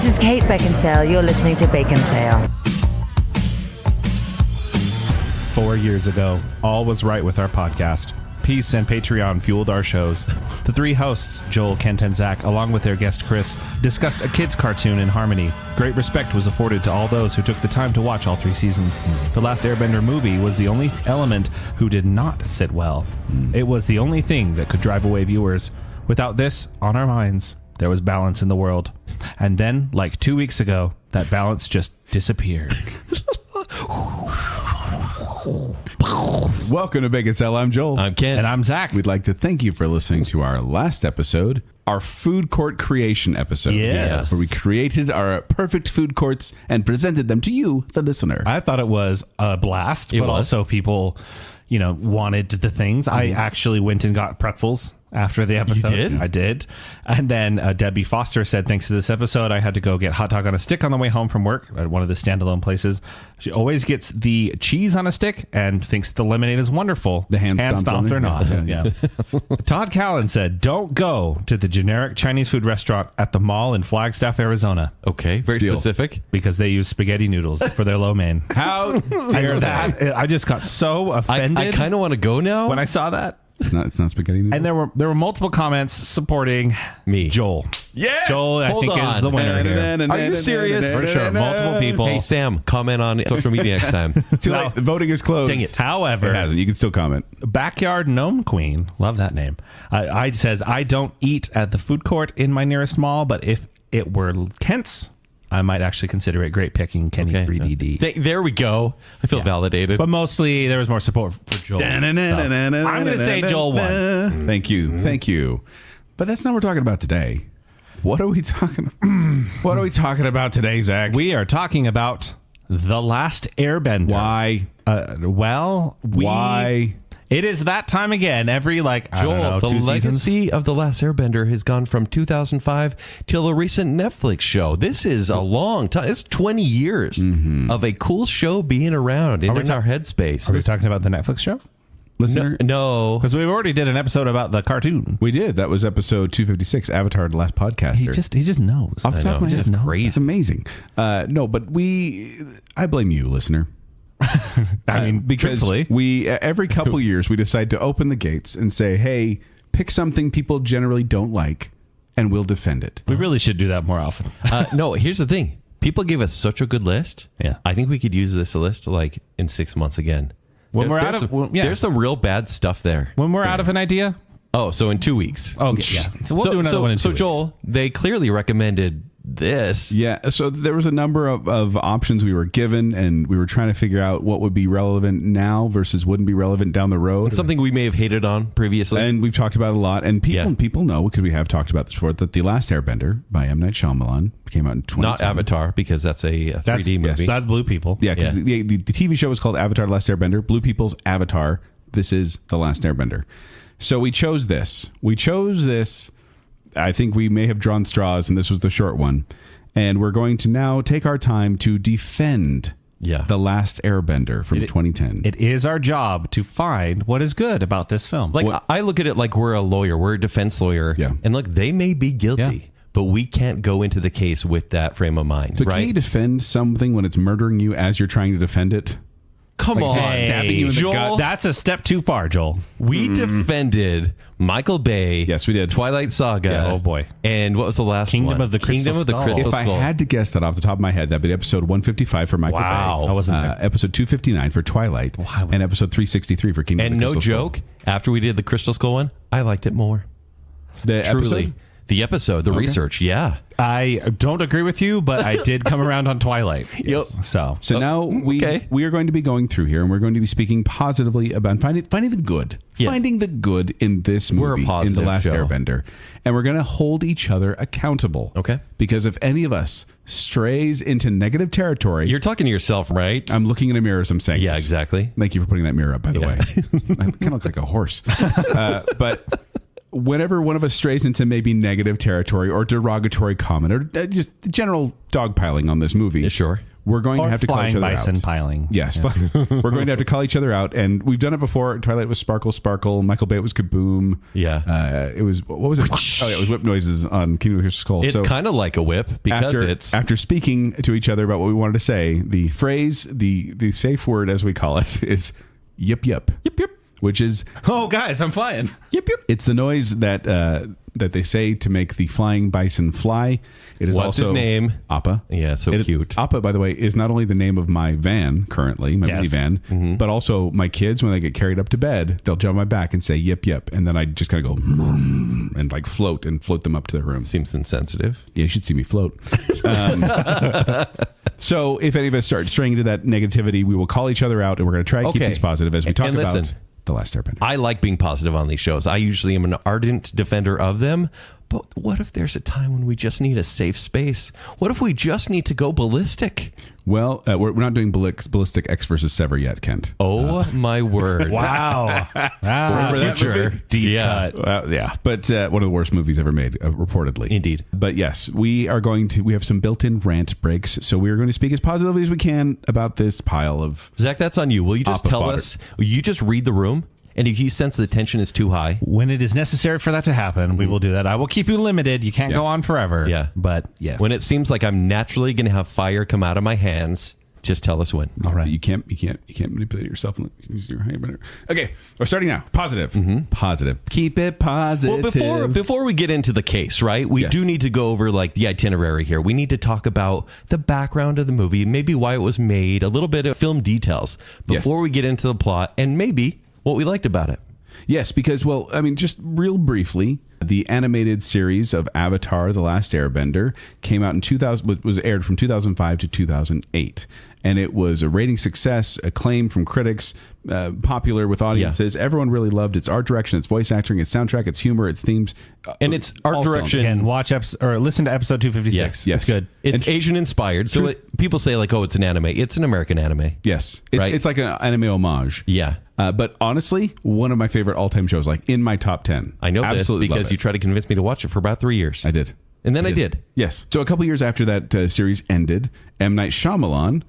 This is Kate Baconsale. You're listening to Baconsale. 4 years ago, all was right with our podcast. Peace and Patreon fueled our shows. The three hosts, Joel, Kent, and Zack, along with their guest Chris, discussed a kids' cartoon in harmony. Great respect was afforded to all those who took the time to watch all 3 seasons. The Last Airbender movie was the only element who did not sit well. It was the only thing that could drive away viewers. Without this on our minds, there was balance in the world. And then, like 2 weeks ago, that balance just disappeared. Welcome to Baconsale. I'm Joel. I'm Kent. And I'm Zack. We'd like to thank you for listening to our last episode, our food court creation episode. Yes. Where we created our perfect food courts and presented them to you, the listener. I thought it was a blast, It but was. also people, wanted the things. I actually went and got pretzels after the episode. You did? I did. And then Debbie Foster said, thanks to this episode, I had to go get hot dog on a stick on the way home from work at one of the standalone places. She always gets the cheese on a stick and thinks the lemonade is wonderful. The hand stomped or on it? not. Yeah. Todd Callan said, don't go to the generic Chinese food restaurant at the mall in Flagstaff, Arizona, Okay, very Deal. specific. because they use spaghetti noodles for their lo mein. How dare that? I just got so I offended kind of want to go now. when I saw that. It's not spaghetti noodles. And there were multiple comments supporting Me. Joel. Yes! Joel, I Hold think, is on. the winner here. Are you serious? For sure. Multiple people. Hey, Sam, comment on social media next time. Too late. The voting is closed. Dang it. However, It hasn't. You can still comment. Backyard Gnome Queen, love that name, I says, I don't eat at the food court in my nearest mall, but if it were Kent's, I might actually consider it great picking Kenny Okay. 3DD. There we go. I feel validated. But mostly there was more support for Joel. So I'm going to say Joel won. Thank you. Thank you. But that's not what we're talking about today. What are we talking What are we talking about today, Zach? We are talking about The Last Airbender. Why? Why? It is that time again. Every Joel, the 2 seasons. legacy of The Last Airbender has gone from 2005 till a recent Netflix show. This is a long time. It's 20 years of a cool show being around in our headspace. Are we talking about the Netflix show? Listener? No. Because we already did an episode about the cartoon. We did. That was episode 256, Avatar, The Last Podcaster. He just knows. Off the top of my head. Just crazy. It's amazing. No, but I blame you, listener. I mean, Because truthfully. we every couple years we decide to open the gates and say, hey, pick something people generally don't like and we'll defend it. We really should do that more often. No, here's the thing. People gave us such a good list. Yeah. I think we could use this list in 6 months again. When we're There's out of- some- well, yeah. There's some real bad stuff there. When we're out of an idea, Oh, so in 2 weeks. okay, yeah. So we'll do another one in 2 weeks. Joel, they clearly recommended this. Yeah, so there was a number of options we were given, and we were trying to figure out what would be relevant now versus wouldn't be relevant down the road. Something we may have hated on previously. And we've talked about it a lot, and people know, because we have talked about this before, that The Last Airbender by M. Night Shyamalan came out in 2010. Not Avatar, because that's a 3D That's, movie. that's Blue People. Yeah, because Yeah. the TV show was called Avatar: The Last Airbender. Blue People's Avatar. This is The Last Airbender. So we chose this. I think we may have drawn straws, and this was the short one. And we're going to now take our time to defend The Last Airbender from 2010. It is our job to find what is good about this film. I look at it like we're a lawyer. We're a defense lawyer. Yeah. And look, they may be guilty, Yeah. but we can't go into the case with that frame of mind, So right? can you defend something when it's murdering you as you're trying to defend it? Come Like, on. just stabbing you in the Joel, gut. That's a step too far, Joel. we defended Michael Bay. Yes, we did. Twilight Saga. Yeah, oh boy. And what was the last Kingdom one? of the Crystal Skull. Crystal If I Skull. had to guess that off the top of my head, that'd be episode 155 for Michael Wow. Bay. I wasn't there. Episode 259 for Twilight. Why was and episode 363 for Kingdom And of the no Crystal joke, after we did the Crystal Skull one, I liked it more. Skull. The Truly. episode? The episode, the research, yeah. I don't agree with you, but I did come around on Twilight. Yep. So Now we are going to be going through here, and we're going to be speaking positively about finding the good, Yeah. finding the good in this We're a movie, in positive The Last show. Airbender, and we're going to hold each other accountable. Okay. Because if any of us strays into negative territory, You're talking to yourself, right? I'm looking in a mirror as I'm saying. Yeah, this. exactly. Thank you for putting that mirror up, by the way. I kind of look like a horse. But whenever one of us strays into maybe negative territory or derogatory comment or just general dogpiling on this movie, Yeah, sure. we're going to have to call each flying other bison out. piling. Yes, we're going to have to call each other out, and we've done it before. Twilight was Sparkle, Sparkle. Michael Bay was Kaboom. Yeah. It was what was it? Oh, yeah, it was whip noises on King of the Skull. It's kind of like a whip because after speaking to each other about what we wanted to say, the phrase, the safe word as we call it, is yip yip. Yip, yip. Which is, Oh, guys, I'm flying. Yip, yip. it's the noise that they say to make the flying bison fly. It is What's also his name? Appa. Yeah, so cute. Appa, by the way, is not only the name of my van currently, my Yes. minivan, but also my kids, when they get carried up to bed, they'll jump on my back and say yip yip, and then I just kind of go and like float them up to their room. Seems insensitive. Yeah, you should see me float. So if any of us start straying into that negativity, we will call each other out, and we're going to try and keep Okay. things positive as we talk And about listen, The Last Airbender. I like being positive on these shows. I usually am an ardent defender of them. But what if there's a time when we just need a safe space? What if we just need to go ballistic? Well, we're not doing ballistic X versus Sever yet, Kent. Oh, my word. Wow. Remember that future. movie? Deep Yeah. cut. Yeah, but one of the worst movies ever made, reportedly. Indeed. But yes, we have some built-in rant breaks, so we are going to speak as positively as we can about this pile of... Zach, that's on you. Will you just Appa tell fodder. us? You just read the room, and if you sense the tension is too high, When it is necessary for that to happen, we will do that. I will keep you limited. You can't Yes. go on forever. Yeah. But yes. when it seems like I'm naturally going to have fire come out of my hands, just tell us when. All right, you can't manipulate yourself. Okay, we're starting now. Positive, positive. Keep it positive. Well, before we get into the case, right? We Yes. do need to go over like the itinerary here. We need to talk about the background of the movie, maybe why it was made, a little bit of film details before Yes. we get into the plot, and maybe what we liked about it. Yes, because, well, I mean, just real briefly, the animated series of Avatar: The Last Airbender came out in 2000, was aired from 2005 to 2008. And it was a rating success, acclaim from critics, popular with audiences. Everyone really loved its art direction, its voice acting, its soundtrack, its humor, its themes. And its art all direction. Again, listen to episode 256. Yes. It's good. It's Asian inspired. So people say like, oh, it's an anime. It's an American anime. Yes. It's, Right. it's like an anime homage. Yeah. But honestly, one of my favorite all-time shows, like in my top 10. I know Absolutely this love because it. you tried to convince me to watch it for about 3 years. I did. And then I did. Yes. So a couple years after that series ended, M. Night Shyamalan,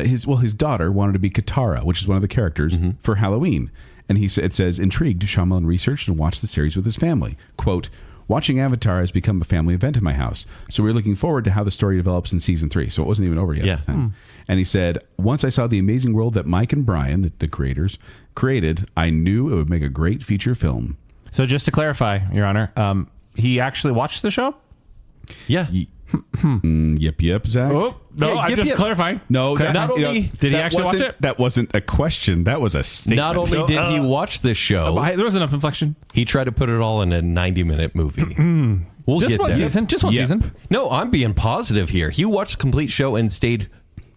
his daughter wanted to be Katara, which is one of the characters, for Halloween. And it says, intrigued, Shyamalan researched and watched the series with his family. Quote, watching Avatar has become a family event in my house. So we're looking forward to how the story develops in season 3. So it wasn't even over yet at the time. And he said, once I saw the amazing world that Mike and Brian, the creators, created, I knew it would make a great feature film. So just to clarify, Your Honor, he actually watched the show? Yeah. Yep, Zach. Oh, no, Yeah, I'm yep, just yep. clarifying. No, Not only Did he actually watch it? That wasn't a question. That was a statement. Not only did he watch this show, There was enough inflection. he tried to put it all in a 90-minute movie. We'll Just get one there. season. Just one Yep. season. No, I'm being positive here. He watched the complete show and stayed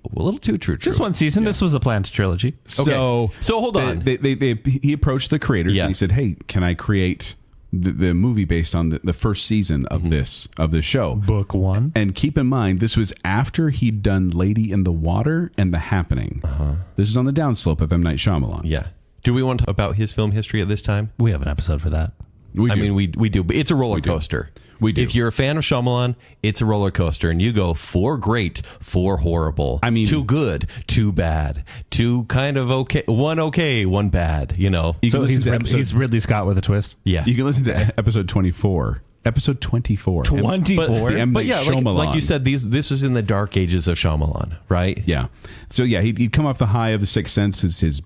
a little too true. Just one season. This was a planned trilogy. So hold on. He approached the creators Yeah. and he said, "Hey, can I create the movie based on the first season of this show?" Book 1. And keep in mind, this was after he'd done Lady in the Water and The Happening. This is on the downslope of M. Night Shyamalan. Yeah. Do we want to talk about his film history at this time? We have an episode for that. We do. We do, but it's a roller coaster. We do. If you're a fan of Shyamalan, it's a roller coaster, and you go 4 great, 4 horrible. I mean- 2 good, 2 bad, 2 kind of okay, 1 bad. You know. You can So listen to episode- he's Ridley Scott with a twist. Yeah. You can listen to episode 24. Episode 24. 24? The M. But Night yeah, Shyamalan. like you said, this was in the dark ages of Shyamalan, right? Yeah. So yeah, he'd come off the high of The Sixth Sense, his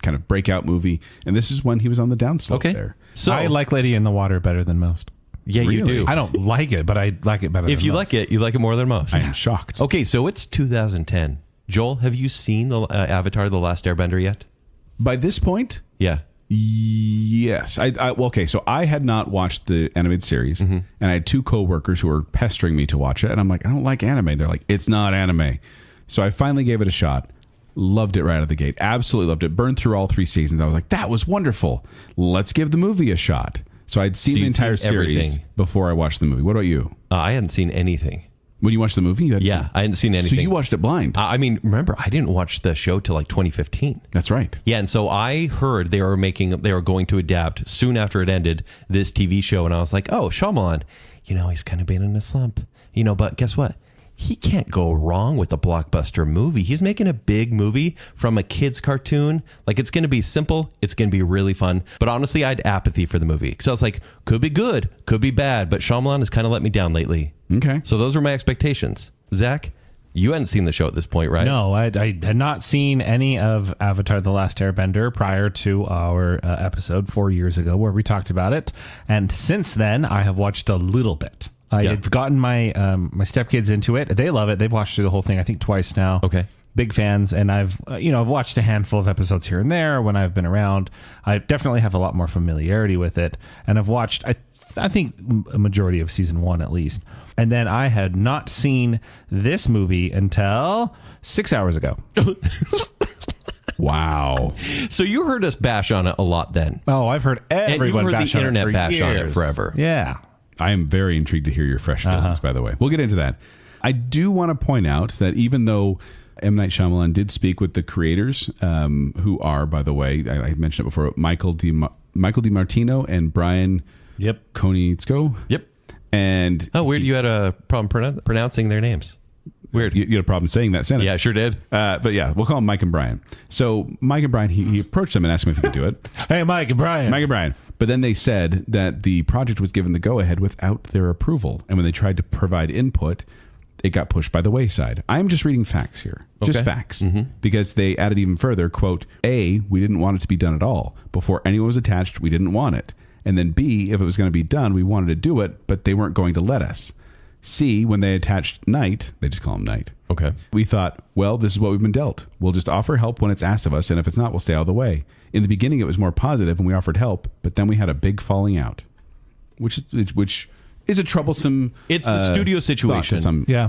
kind of breakout movie, and this is when he was on the downslope Okay. there. So I like Lady in the Water better than most. yeah, you Really? do. I don't like it, but I like it better If than you most. like it, you like it more than most. I am shocked. Okay, so it's 2010. Joel, have you seen the Avatar: The Last Airbender yet? By this point, Yeah. yes. Okay, so I had not watched the animated series, and I had 2 coworkers who were pestering me to watch it, and I'm like, I don't like anime. They're like, it's not anime. So I finally gave it a shot. Loved it right out of the gate. Absolutely loved it. Burned through all 3 seasons. I was like, that was wonderful. Let's give the movie a shot. So I'd seen the you'd entire seen series everything. before I watched the movie. What about you? I hadn't seen anything. When you watched the movie, you had Yeah, I hadn't seen anything. So you watched it blind. I mean, remember, I didn't watch the show till like 2015. That's right. Yeah, and so I heard they were going to adapt soon after it ended this TV show, and I was like, oh, Shyamalan, he's kind of been in a slump, but guess what? he can't go wrong with a blockbuster movie. He's making a big movie from a kid's cartoon. Like, it's going to be simple. It's going to be really fun. But honestly, I had apathy for the movie. Because I was like, could be good, could be bad. But Shyamalan has kind of let me down lately. Okay. So those were my expectations. Zach, you hadn't seen the show at this point, right? No, I had not seen any of Avatar: The Last Airbender prior to our episode 4 years ago where we talked about it. And since then, I have watched a little bit. I had gotten my my stepkids into it. They love it. They've watched through the whole thing, I think, twice now. Okay. Big fans. And I've watched a handful of episodes here and there when I've been around. I definitely have a lot more familiarity with it. And I've watched, I think, a majority of season 1 at least. And then I had not seen this movie until 6 hours ago. Wow. So you heard us bash on it a lot then. Oh, I've heard everyone and you heard bash the on internet it for bash on it years. forever. Yeah. I am very intrigued to hear your fresh feelings, by the way. We'll get into that. I do want to point out that even though M. Night Shyamalan did speak with the creators, who are, by the way, I mentioned it before, Michael DiMartino and Brian Konietzko. Yep. And weird. You had a problem pronouncing their names. Weird. You had a problem saying that sentence. Yeah, I sure did. But yeah, we'll call them Mike and Brian. So Mike and Brian, he approached them and asked them if he could do it. Hey, Mike and Brian. Mike and Brian. But then they said that the project was given the go-ahead without their approval. And when they tried to provide input, it got pushed by the wayside. I'm just reading facts here. Just Okay. facts. Because they added even further, quote, A, we didn't want it to be done at all. Before anyone was attached, we didn't want it. And then B, if it was going to be done, we wanted to do it, but they weren't going to let us. C, when they attached Night, they just call him Night. Okay. We thought, well, this is what we've been dealt. We'll just offer help when it's asked of us, and if it's not, we'll stay out of the way. In the beginning, it was more positive, and we offered help, but then we had a big falling out, which is a troublesome. It's the studio situation.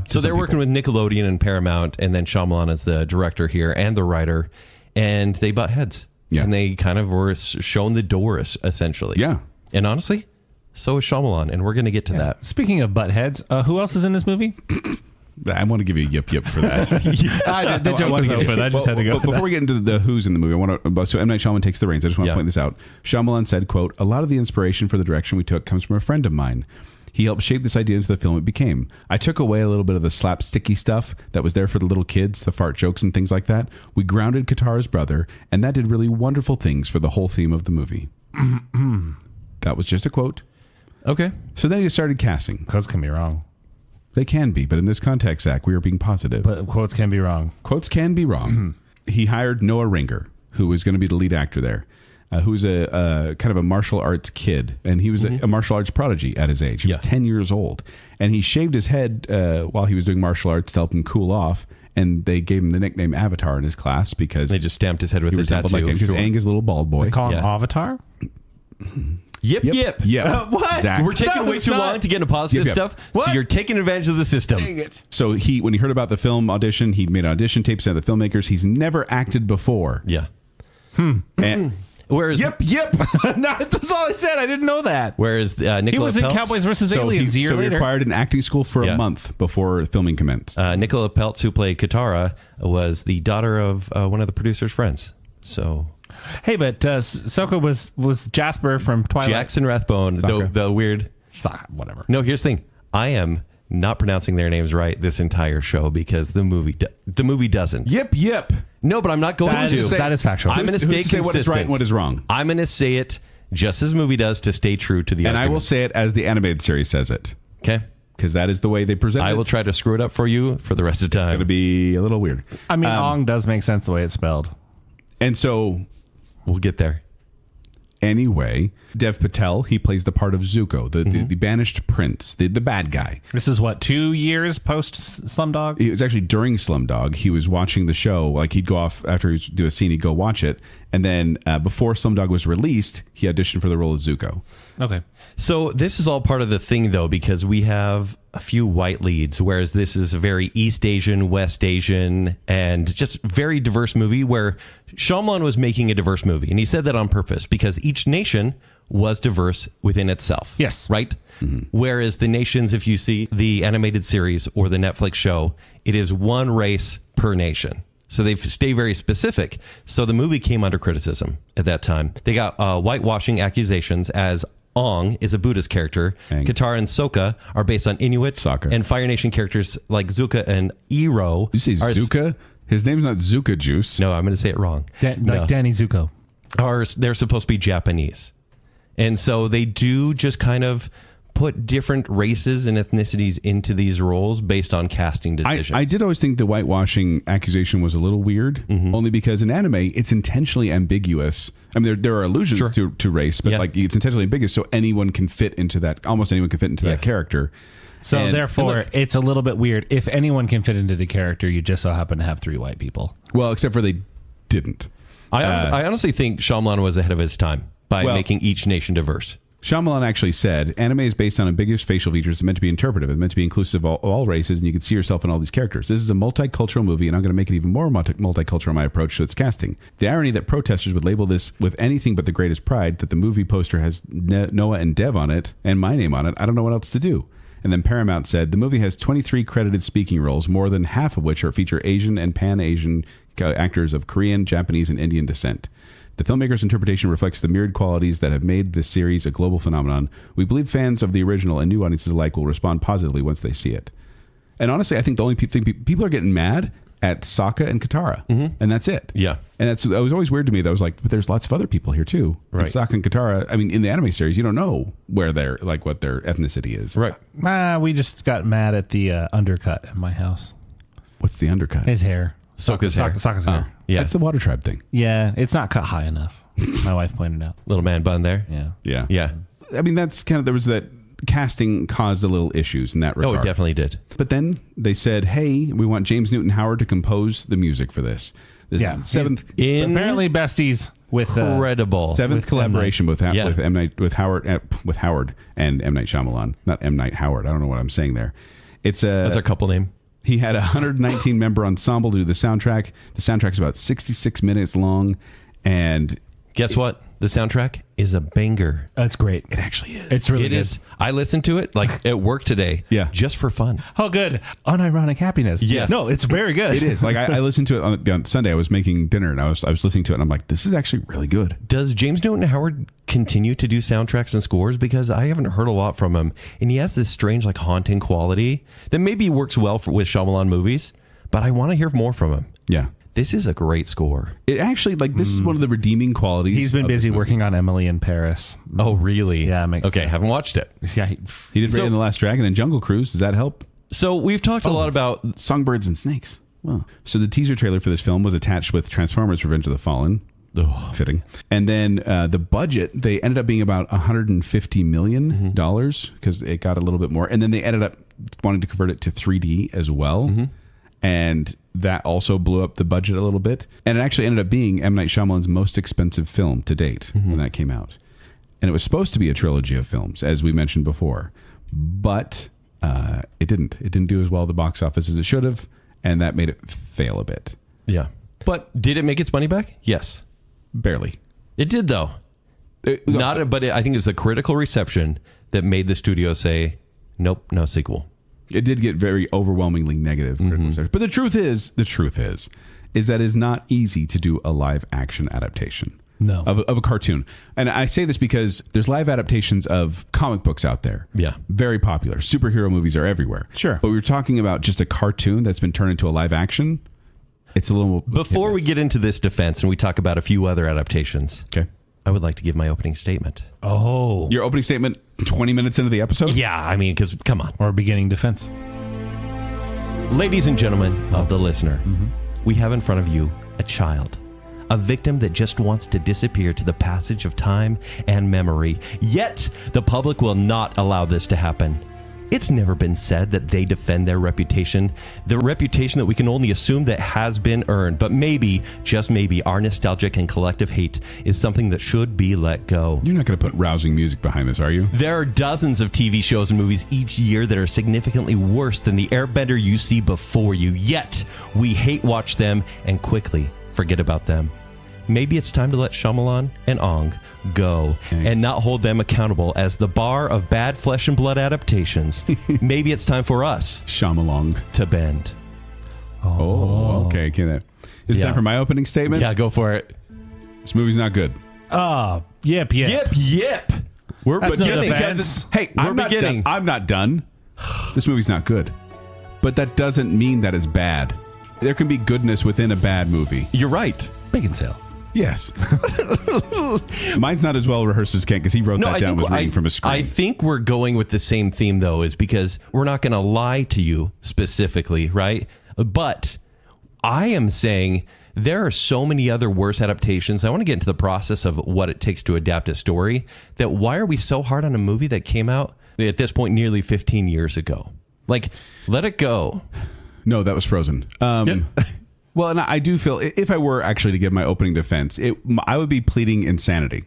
So they're working with Nickelodeon and Paramount, and then Shyamalan is the director here and the writer, and they butt heads. Yeah. And they kind of were shown the door, essentially. Yeah. And honestly, so is Shyamalan, and we're going to get to that. Speaking of butt heads, who else is in this movie? I want to give you a yip for that. I did you want to go for that? I just had to go. Before we get into the who's in the movie, so M. Night Shyamalan takes the reins. I just want to point this out. Shyamalan said, quote, a lot of the inspiration for the direction we took comes from a friend of mine. He helped shape this idea into the film it became. I took away a little bit of the slapsticky stuff that was there for the little kids, the fart jokes and things like that. We grounded Katara's brother, and that did really wonderful things for the whole theme of the movie. That was just a quote. Okay. So then he started casting. Quotes can be wrong. They can be, but in this context, Zach, we are being positive. But quotes can be wrong. Quotes can be wrong. He hired Noah Ringer, who was going to be the lead actor there, who's a kind of a martial arts kid. And he was a martial arts prodigy at his age. He was 10 years old. And he shaved his head while he was doing martial arts to help him cool off. And they gave him the nickname Avatar in his class because they just stamped his head with a tattoo. Because Aang is a little bald boy. They call him Avatar? Yep. What? Zach. We're taking way too long to get into positive stuff, so you're taking advantage of the system. Dang it. So when he heard about the film audition, he made an audition tape, sent the filmmakers. He's never acted before. Yeah. And Whereas, No, that's all I said. I didn't know that. Whereas Nicola He was in Peltz, Cowboys vs. Aliens a year he later. required an acting school for a month before filming commenced. Nicola Peltz, who played Katara, was the daughter of one of the producer's friends. So, Hey, but Sokka was Jasper from Twilight. Jackson Rathbone, the weird. Whatever. No, here's the thing. I am not pronouncing their names right this entire show because the movie doesn't. Yep. No, but I'm not going to. That is factual. I'm going to stay consistent. What is right and what is wrong. I'm going to say it just as the movie does to stay true to the And argument. I will say it as the animated series says it. Okay. Because that is the way they present it. I will try to screw it up for you for the rest of the time. It's going to be a little weird. I mean, Ong does make sense the way it's spelled. And so, We'll get there. anyway, Dev Patel, he plays the part of Zuko, the banished prince, the bad guy. This is what, 2 years post Slumdog? It was actually during Slumdog. He was watching the show. Like, he'd go off after he'd do a scene, he'd go watch it. And then before Slumdog was released, he auditioned for the role of Zuko. Okay. So this is all part of the thing, though, because we have a few white leads, whereas this is a very East Asian, West Asian, and just very diverse movie where Shyamalan was making a diverse movie. And he said that on purpose because each nation was diverse within itself. Yes. Right? Whereas the nations, if you see the animated series or the Netflix show, it is one race per nation. So they stay very specific. So the movie came under criticism at that time. They got whitewashing accusations as Ong is a Buddhist character. Aang. Katara and Sokka are based on Inuit. Sokka. And Fire Nation characters like Zuka and Iroh. You say are- Zuka? His name's not Zuka Juice. No, I'm going to say it wrong. Like Danny Zuko. They're supposed to be Japanese. And so they do just kind of put different races and ethnicities into these roles based on casting decisions. I did always think the whitewashing accusation was a little weird, only because in anime it's intentionally ambiguous. I mean, there are allusions to race, but like it's intentionally ambiguous, so anyone can fit into that. Almost anyone can fit into that character. So therefore, it's a little bit weird. If anyone can fit into the character, you just so happen to have 3 white people. Well, except for they didn't. I honestly think Shyamalan was ahead of his time by making each nation diverse. Shyamalan actually said, anime is based on ambiguous facial features. It's meant to be interpretive. It's meant to be inclusive of all races, and you can see yourself in all these characters. This is a multicultural movie, and I'm going to make it even more multicultural in my approach to its casting. The irony that protesters would label this with anything but the greatest pride, that the movie poster has Noah and Dev on it, and my name on it, I don't know what else to do. And then Paramount said, the movie has 23 credited speaking roles, more than half of which feature Asian and Pan-Asian actors of Korean, Japanese, and Indian descent. The filmmaker's interpretation reflects the myriad qualities that have made this series a global phenomenon. We believe fans of the original and new audiences alike will respond positively once they see it. And honestly, I think the only thing people are getting mad at Sokka and Katara, and that's it. Yeah. And that was always weird to me. That was like, but there's lots of other people here too. Right. And Sokka and Katara, I mean, in the anime series, you don't know where they're like what their ethnicity is. Right. We just got mad at the undercut at my house. What's the undercut? His hair. Sokka's hair. Sokka's hair. Yeah. That's the Water Tribe thing. Yeah, it's not cut high enough. My wife pointed out. Little man bun there. Yeah. Yeah. Yeah. I mean, that's kind of, there was that casting caused a little issues in that regard. Oh, it definitely did. But then they said, hey, we want James Newton Howard to compose the music for this. This is the seventh, apparently besties with incredible. seventh collaboration with Yeah. with M. Night, with Howard and M. Night Shyamalan. Not M. Night Howard. I don't know what I'm saying there. It's That's our couple name. He had a 119 member ensemble to do the soundtrack. The soundtrack's about 66 minutes long, and Guess what? The soundtrack is a banger. That's great. it actually is. It's really It good. is. I listened to it like at work today. Yeah. Just for fun. Oh, good. Unironic happiness. Yes. No, it's very good. It is. Like I listened to it on Sunday. I was making dinner and I was listening to it and I'm like, this is actually really good. Does James Newton Howard continue to do soundtracks and scores? Because I haven't heard a lot from him. And he has this strange, like, haunting quality that maybe works well with Shyamalan movies, but I want to hear more from him. Yeah. This is a great score. It actually, like, this is one of the redeeming qualities. He's been of busy this movie. working on Emily in Paris. Oh, really? Yeah, it makes okay, sense. haven't watched it. Yeah. He did Raid and the Last Dragon and Jungle Cruise. Does that help? So we've talked a lot about... Songbirds and Snakes. Well, so the teaser trailer for this film was attached with Transformers: Revenge of the Fallen. Fitting. And then the budget, they ended up being about $150 million because it got a little bit more. And then they ended up wanting to convert it to 3D as well. And that also blew up the budget a little bit. And it actually ended up being M. Night Shyamalan's most expensive film to date when that came out. And it was supposed to be a trilogy of films, as we mentioned before. But it didn't. It didn't do as well at the box office as it should have. And that made it fail a bit. Yeah. But did it make its money back? Yes. Barely. It did, though. I think it's a critical reception that made the studio say, nope, no sequel. It did get very overwhelmingly negative critical reception. But the truth is that it's not easy to do a live action adaptation. No. Of a cartoon. And I say this because there's live adaptations of comic books out there. Yeah. Very popular. Superhero movies are everywhere. Sure. But we're talking about just a cartoon that's been turned into a live action. It's a little... Before we get into this defense and we talk about a few other adaptations, Okay. I would like to give my opening statement. Oh. Your opening statement 20 minutes into the episode? Yeah, I mean, because come on. Or beginning defense. Ladies and gentlemen of the listener, we have in front of you a child, a victim that just wants to disappear to the passage of time and memory. Yet, the public will not allow this to happen. It's never been said that they defend their reputation, the reputation that we can only assume that has been earned. But maybe, just maybe, our nostalgic and collective hate is something that should be let go. You're not going to put rousing music behind this, are you? There are dozens of TV shows and movies each year that are significantly worse than the Airbender you see before you. Yet, we hate watch them and quickly forget about them. Maybe it's time to let Shyamalan and Ong go and not hold them accountable as the bar of bad flesh and blood adaptations. Maybe it's time for us Shyamalan. to bend. Oh, okay. Is it Yeah. time for my opening statement? Yeah, go for it. This movie's not good. Oh, yep. Yip. We're That's no beginning. defense. Hey, I'm not done. I'm not done. This movie's not good. But that doesn't mean that it's bad. There can be goodness within a bad movie. You're right. Baconsale. Yes. Mine's not as well rehearsed as Kent because he wrote that down was reading from a screen. I think we're going with the same theme, though, is because we're not going to lie to you specifically, right? But I am saying there are so many other worse adaptations. I want to get into the process of what it takes to adapt a story. That why are we so hard on a movie that came out at this point nearly 15 years ago? Like, let it go. No, that was Frozen. Well, and I do feel if I were actually to give my opening defense, I would be pleading insanity.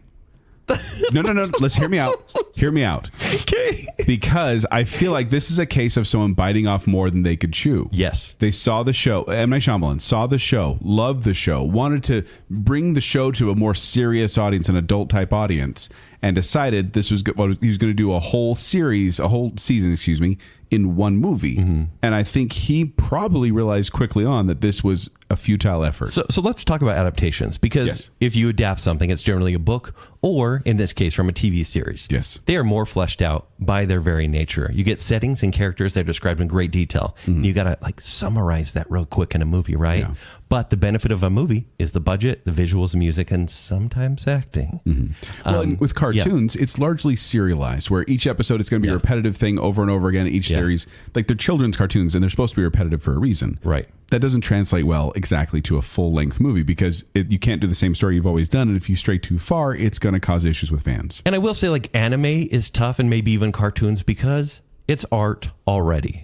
No. Let's hear me out. Hear me out. Okay. Because I feel like this is a case of someone biting off more than they could chew. Yes. They saw the show. M. Night Shyamalan saw the show, loved the show, wanted to bring the show to a more serious audience, an adult type audience, and decided this was what he was going to do a whole season, in one movie. Mm-hmm. And I think he probably realized quickly on that this was a futile effort. So let's talk about adaptations, because if you adapt something, it's generally a book or, in this case, from a TV series. Yes. They are more fleshed out by their very nature. You get settings and characters that are described in great detail. Mm-hmm. You got to summarize that real quick in a movie, right? Yeah. But the benefit of a movie is the budget, the visuals, music, and sometimes acting. Mm-hmm. Well, and with cartoons, it's largely serialized, where each episode is going to be a repetitive thing over and over again in each series. Like they're children's cartoons, and they're supposed to be repetitive for a reason. Right. That doesn't translate well exactly to a full-length movie because you can't do the same story you've always done, and if you stray too far, it's going to cause issues with fans. And I will say, anime is tough, and maybe even cartoons, because it's art already.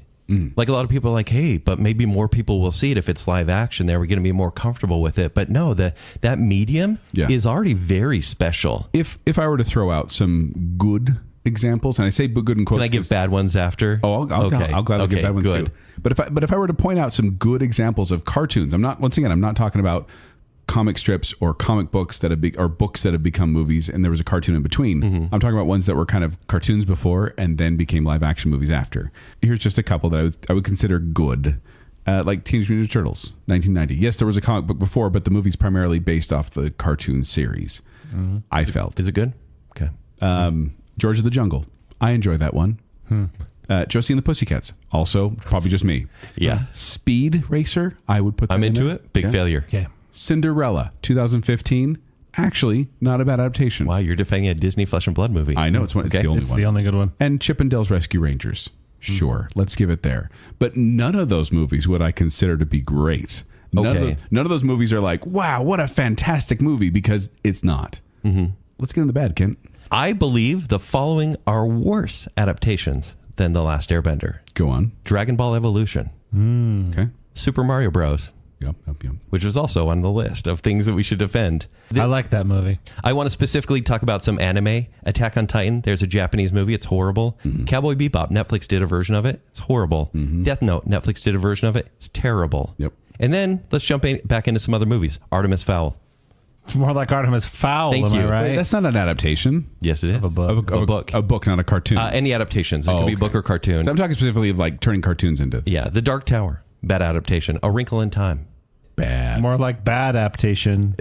Like a lot of people are like, hey, but maybe more people will see it if it's live action. There, we're going to be more comfortable with it. But no, that medium is already very special. If I were to throw out some good examples, and I say good in quotes, can I give bad ones after? Oh, I'll gladly give bad ones too. But if I were to point out some good examples of cartoons, I'm not talking about comic strips or comic books that have become movies and there was a cartoon in between. Mm-hmm. I'm talking about ones that were kind of cartoons before and then became live action movies after. Here's just a couple that I would consider good. Like Teenage Mutant Ninja Turtles, 1990. Yes, there was a comic book before, but the movie's primarily based off the cartoon series. Mm-hmm. I felt. Is it good? Okay. George of the Jungle. I enjoy that one. Josie and the Pussycats. Also, probably just me. Yeah. Speed Racer. I would put that I'm into in it. Big failure. Okay. Cinderella, 2015. Actually, not a bad adaptation. Wow, you're defending a Disney Flesh and Blood movie. I know. It's the only one. It's the only good one. And Chip and Dale's Rescue Rangers. Sure. Let's give it there. But none of those movies would I consider to be great. None of those movies are like, wow, what a fantastic movie, because it's not. Mm-hmm. Let's get in the bad, Kent. I believe the following are worse adaptations than The Last Airbender. Go on. Dragon Ball Evolution. Okay. Super Mario Bros. Yep. Which was also on the list of things that we should defend. I like that movie. I want to specifically talk about some anime. Attack on Titan. There's a Japanese movie. It's horrible. Mm-hmm. Cowboy Bebop. Netflix did a version of it. It's horrible. Mm-hmm. Death Note. Netflix did a version of it. It's terrible. Yep. And then let's jump back into some other movies. Artemis Fowl. More like Artemis Fowl, Thank you. I right? Wait, that's not an adaptation. Yes, it is. Of a book. A book, not a cartoon. Any adaptations. It could be book or cartoon. So I'm talking specifically of turning cartoons into... Yeah. The Dark Tower. Bad adaptation. A Wrinkle in Time. Bad. More like bad adaptation.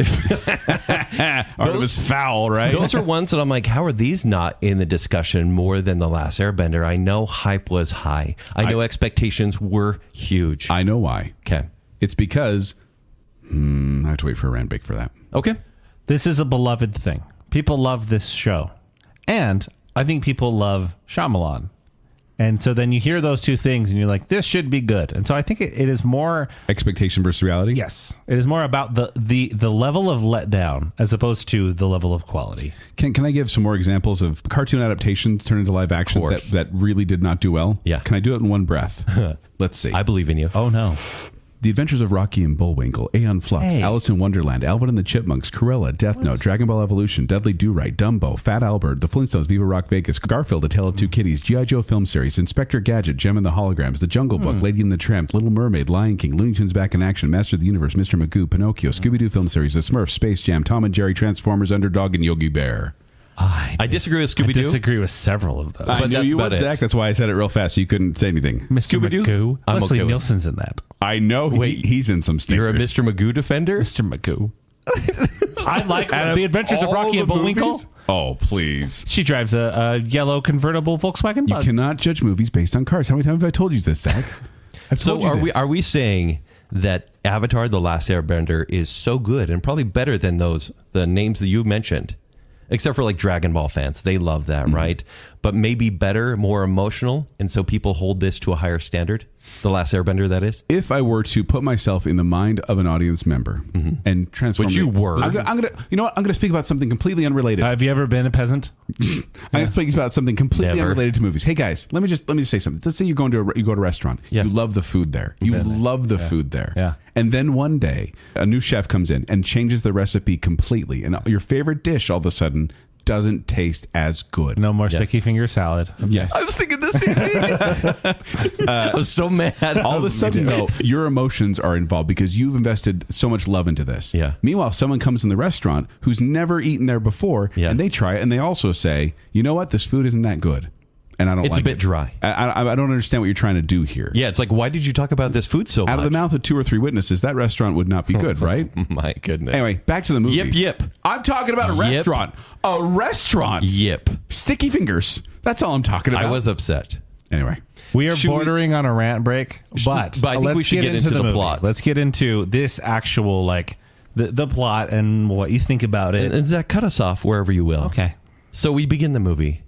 Artemis Fowl, right? Those are ones that I'm like, how are these not in the discussion more than The Last Airbender? I know hype was high. I know expectations were huge. I know why. Okay. It's because... I have to wait for a rant break for that. Okay. This is a beloved thing. People love this show. And I think people love Shyamalan. And so then you hear those two things and you're like, this should be good. And so I think it is more... Expectation versus reality? Yes. It is more about the level of letdown as opposed to the level of quality. Can I give some more examples of cartoon adaptations turned into live actions that really did not do well? Yeah. Can I do it in one breath? Let's see. I believe in you. Oh, no. The Adventures of Rocky and Bullwinkle, Aeon Flux, Alice in Wonderland, Alvin and the Chipmunks, Cruella, Death Note, Dragon Ball Evolution, Dudley Do-Right, Dumbo, Fat Albert, The Flintstones, Viva Rock Vegas, Garfield, A Tale of Two Kitties, G.I. Joe film series, Inspector Gadget, Gem and the Holograms, The Jungle Book, Lady and the Tramp, Little Mermaid, Lion King, Looney Tunes Back in Action, Master of the Universe, Mr. Magoo, Pinocchio, Scooby-Doo film series, The Smurfs, Space Jam, Tom and Jerry, Transformers, Underdog, and Yogi Bear. I disagree with Scooby-Doo. I disagree with several of those. I knew you would, Zach. That's why I said it real fast so you couldn't say anything. Mr. Scooby-Doo? Magoo. I'm Leslie okay with Nielsen's in that. I know. He's in some stinkers. You're a Mr. Magoo defender? Mr. Magoo. I like The Adventures of Rocky and Bullwinkle. Oh, please. She drives a yellow convertible Volkswagen You Bug. cannot judge movies based on cars. How many times have I told you this, Zach? So are we saying that Avatar: The Last Airbender is so good and probably better than the names that you mentioned, except for like Dragon Ball fans? They love that, right? But maybe better, more emotional, and so people hold this to a higher standard. The Last Airbender, that is. If I were to put myself in the mind of an audience member and transform, Which you were. I'm gonna. You know what? I'm gonna speak about something completely unrelated. Have you ever been a peasant? I'm gonna speak about something completely Never. unrelated to movies. Hey guys, let me just say something. Let's say you go to a restaurant. Yeah. You love the food there. You love the food there. Yeah. And then one day, a new chef comes in and changes the recipe completely, and your favorite dish all of a sudden doesn't taste as good. No more sticky finger salad. Yes. I was thinking the same thing. I was so mad. All of a sudden, though, your emotions are involved because you've invested so much love into this. Yeah. Meanwhile, someone comes in the restaurant who's never eaten there before, and they try it, and they also say, "You know what? This food isn't that good." And I don't It's like a bit it. dry. I don't understand what you're trying to do here. Yeah, it's like, why did you talk about this food so much? Out of the mouth of 2 or 3 witnesses, that restaurant would not be good, right? My goodness. Anyway, back to the movie. Yip. I'm talking about a Yip. restaurant. A restaurant. Yip. Sticky fingers. That's all I'm talking about. I was upset. Anyway. We are Should we- bordering on a rant break, but But I think let's we should get into the movie. plot. Let's get into this actual, like, the plot and what you think about it. And Zach, cut us off wherever you will. Okay. So we begin the movie,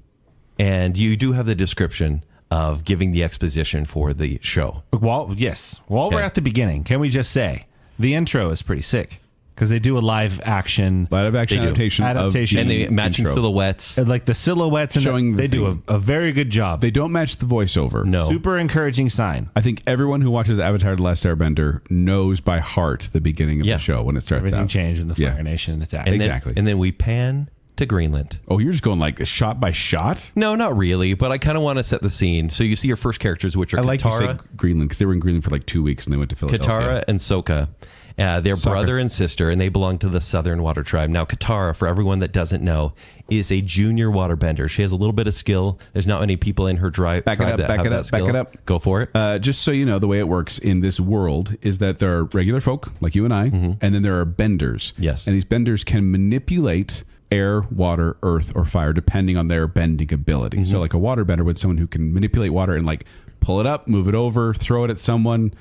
and you do have the description of giving the exposition for the show. While we're Okay. at the beginning, can we just say the intro is pretty sick because they do a live action, Adaptation They do. Adaptation. And they the matching intro. silhouettes. and like the silhouettes, and Showing they the do thing. a very good job. They don't match the voiceover. No. Super encouraging sign. I think everyone who watches Avatar: The Last Airbender knows by heart the beginning of Yeah. the show when it starts Everything out. changed in the Yeah. Fire Nation attack. And then- Exactly. and then we pan to Greenland. Oh, you're just going like shot by shot? No, not really, but I kind of want to set the scene. So you see your first characters, which are I like to say Katara, Greenland because they were in Greenland for like 2 weeks and they went to Philadelphia. Katara and Sokka. They're Soccer. brother and sister, and they belong to the Southern Water Tribe. Now, Katara, for everyone that doesn't know, is a junior waterbender. She has a little bit of skill. There's not many people in her tribe Back it up, that back have it that up, back skill. it up. Go for it. Just so you know, the way it works in this world is that there are regular folk like you and I, and then there are benders. Yes. And these benders can manipulate air, water, earth, or fire depending on their bending ability. So like a water bender would someone who can manipulate water and like pull it up, move it over, throw it at someone,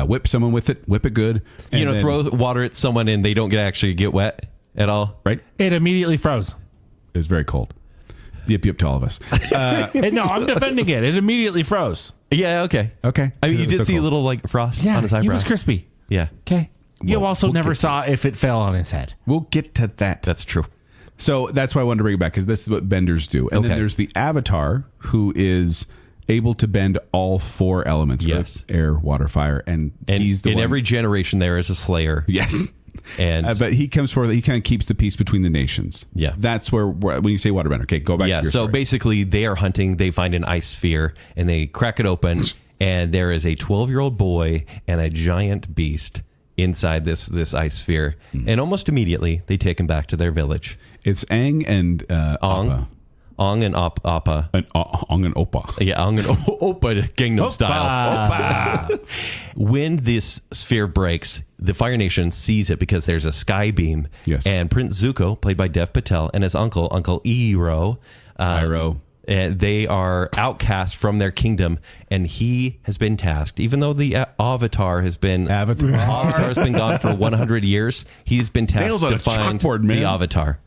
whip someone with it, whip it good. You know, and then- throw water at someone and they don't actually get wet at all. right? It immediately froze. It's very cold. Yip yip to all of us. No, I'm defending it. It immediately froze. Yeah, okay. Okay. I mean, you It was did so see a cold. little like frost Yeah, on his he eyebrow. was crispy. Yeah, Okay. You Well, also we'll never get to saw if it fell on his head. We'll get to that. that's true. So that's why I wanted to bring it back because this is what benders do. And then Okay. there's the Avatar who is able to bend all 4 elements: Yes. earth, air, water, fire, and he's the in one. every generation there is a slayer. yes. And But he comes forward. He kind of keeps the peace between the nations. Yeah. That's where when you say waterbender. Okay, go back. yeah, to your so story. basically they are hunting, they find an ice sphere and they crack it open and there is a 12-year-old boy and a giant beast inside this ice sphere. And almost immediately they take him back to their village. It's Aang and Appa. Ong and Appa. Aang and Oppa. Yeah, Ong and Oppa Gangnam style. When this sphere breaks, the Fire Nation sees it because there's a sky beam. Yes. And Prince Zuko, played by Dev Patel, and his uncle Iroh, Iroh. and they are outcast from their kingdom, and he has been tasked. Even though the Avatar has been gone for 100 years, he's been tasked Nails on to a find chalkboard, man. the Avatar.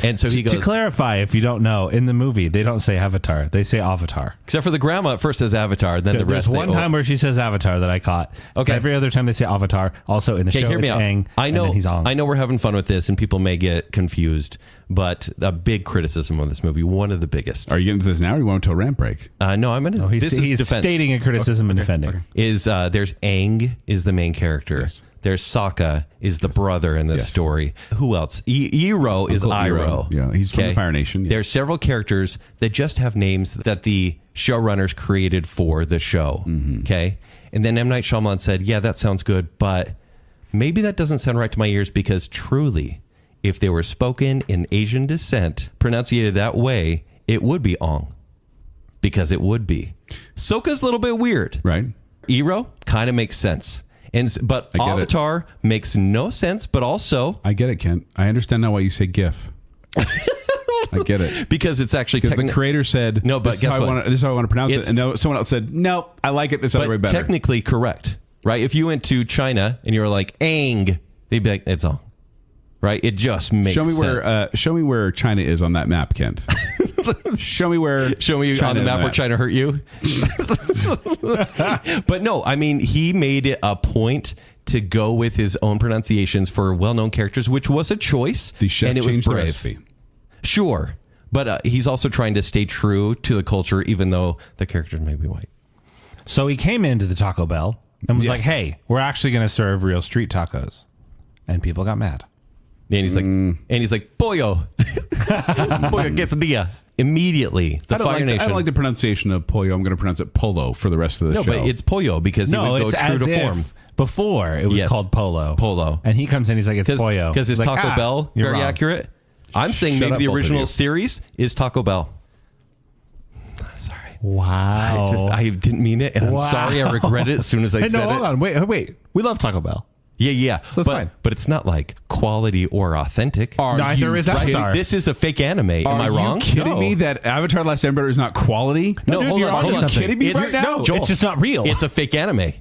And so he goes, To clarify, if you don't know, in the movie, they don't say Avatar. They say Avatar. except for the grandma at first says Avatar, then the There's rest. one time where she says Avatar that I caught. Okay. Every other time they say Avatar. Also in the Okay, show, hear me it's out. Aang, I know and then he's Ong. I know we're having fun with this, and people may get confused, but a big criticism of this movie, one of the biggest. Are you getting to this now, or you want to a rant break? No, I'm gonna. No, he's this is he's defense. stating a criticism and defending. Is there's Aang is the main character. Yes. There's Sokka is the brother in this Yes. story. Who else? Iroh is Uncle Iroh. Iroh. Yeah, he's from the Fire Nation, yeah. There's several characters that just have names that the showrunners created for the show. Mm-hmm. Okay, and then M. Night Shyamalan said, "Yeah, that sounds good, but maybe that doesn't sound right to my ears because truly, if they were spoken in Asian descent, pronunciated that way, it would be Ong, because it would be." Sokka's a little bit weird. Right. Iroh kind of makes sense. But I get it. Avatar makes no sense, but also I get it, Kent. I understand now why you say GIF. I get it. because it's actually Because the creator said, No, but this guess is how what? this is how I want to pronounce It's- it. And no, someone else said, no, I like it this other way but better. technically correct, right? If you went to China and you were like Ang, they'd be like, it's Ong, right? It just makes Show me sense. where China is on that map, Kent. Show me where On the map where China hurt you. But no, I mean, he made it a point to go with his own pronunciations for well-known characters, which was a choice. The chef and it was changed the brave. recipe. Sure. But he's also trying to stay true to the culture, even though the characters may be white. So he came into the Taco Bell and was Yes. like, hey, we're actually going to serve real street tacos. And people got mad. And he's like, pollo. Pollo quesadilla. Immediately, the Fire I Nation. don't like the pronunciation of pollo. I'm going to pronounce it polo for the rest of the No, show. but it's pollo because he would go true to form. Before it was Yes. called Polo. Polo. And he comes in, he's like, it's pollo. Because it's He's like, Taco Bell, you're very wrong. accurate. I'm saying Shut maybe up, the both of original you. series is Taco Bell. Sorry. Wow. I didn't mean it, and I'm sorry. I regret it as soon as I Hey, said no, hold it. on. Wait. We love Taco Bell. Yeah. So it's fine. But it's not like quality or authentic. Neither is Avatar. This is a fake anime. Am I wrong? Are you kidding No. me that Avatar Last Airbender is not quality? No, dude, hold you're on. onto Hold on. something. Kidding me It's- right now? no, Joel, It's just not real. It's a fake anime.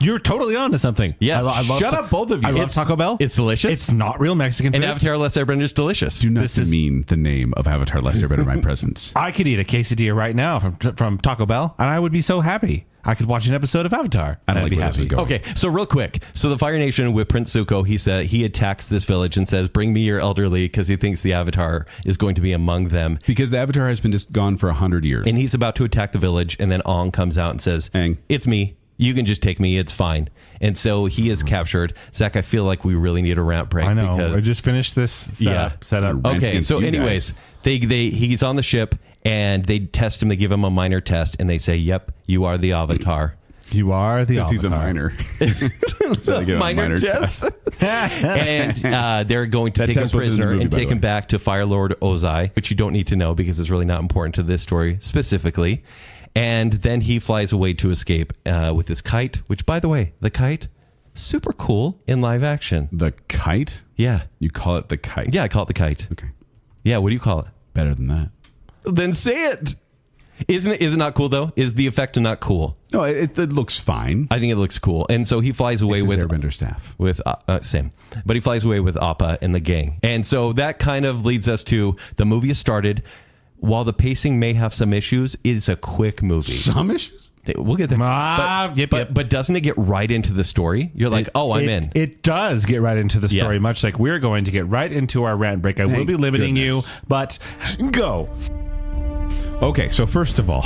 You're totally onto something. Yeah. I love Shut up, both of you. I love It's- Taco Bell. it's delicious. It's not real Mexican And food. Avatar Last Airbender is delicious. Do not This is- demean the name of Avatar Last Airbender in my presence. I could eat a quesadilla right now from Taco Bell, and I would be so happy. I could watch an episode of Avatar. I don't and I'd like be where this happy. is going. Okay, so real quick. So the Fire Nation with Prince Zuko, he attacks this village and says, bring me your elderly, because he thinks the Avatar is going to be among them. Because the Avatar has been just gone for 100 years. And he's about to attack the village, and then Ong comes out and says, Aang. it's me. You can just take me. It's fine. And so he is captured. Zach, I feel like we really need a rant break. I know. Because, I just finished this setup. Rant Okay, against so you anyways, guys. he's on the ship, and they test him. They give him a minor test, and they say, yep, you are the Avatar. You are the Because he's a Avatar. minor. So they give him a minor test. And they're going to That take him test wasn't in the prisoner movie, and by the take him way. back to Fire Lord Ozai, which you don't need to know because it's really not important to this story specifically. And then he flies away to escape with his kite, which, by the way, the kite, super cool in live action. The kite? Yeah. You call it the kite? Yeah, I call it the kite. Okay. Yeah, what do you call it? Better than that. Then say it. Is it not cool, though? Is the effect not cool? No, it looks fine. I think it looks cool. And so he flies away It's his with Airbender staff. Same, but he flies away with Appa and the gang. And so that kind of leads us to the movie has started. While the pacing may have some issues, it's a quick movie. Some issues? We'll get there. But doesn't it get right into the story? You're like, I'm in. It does get right into the story, Yeah. much like we're going to get right into our rant break. I will Thank be limiting goodness. you, but go. Okay, so first of all,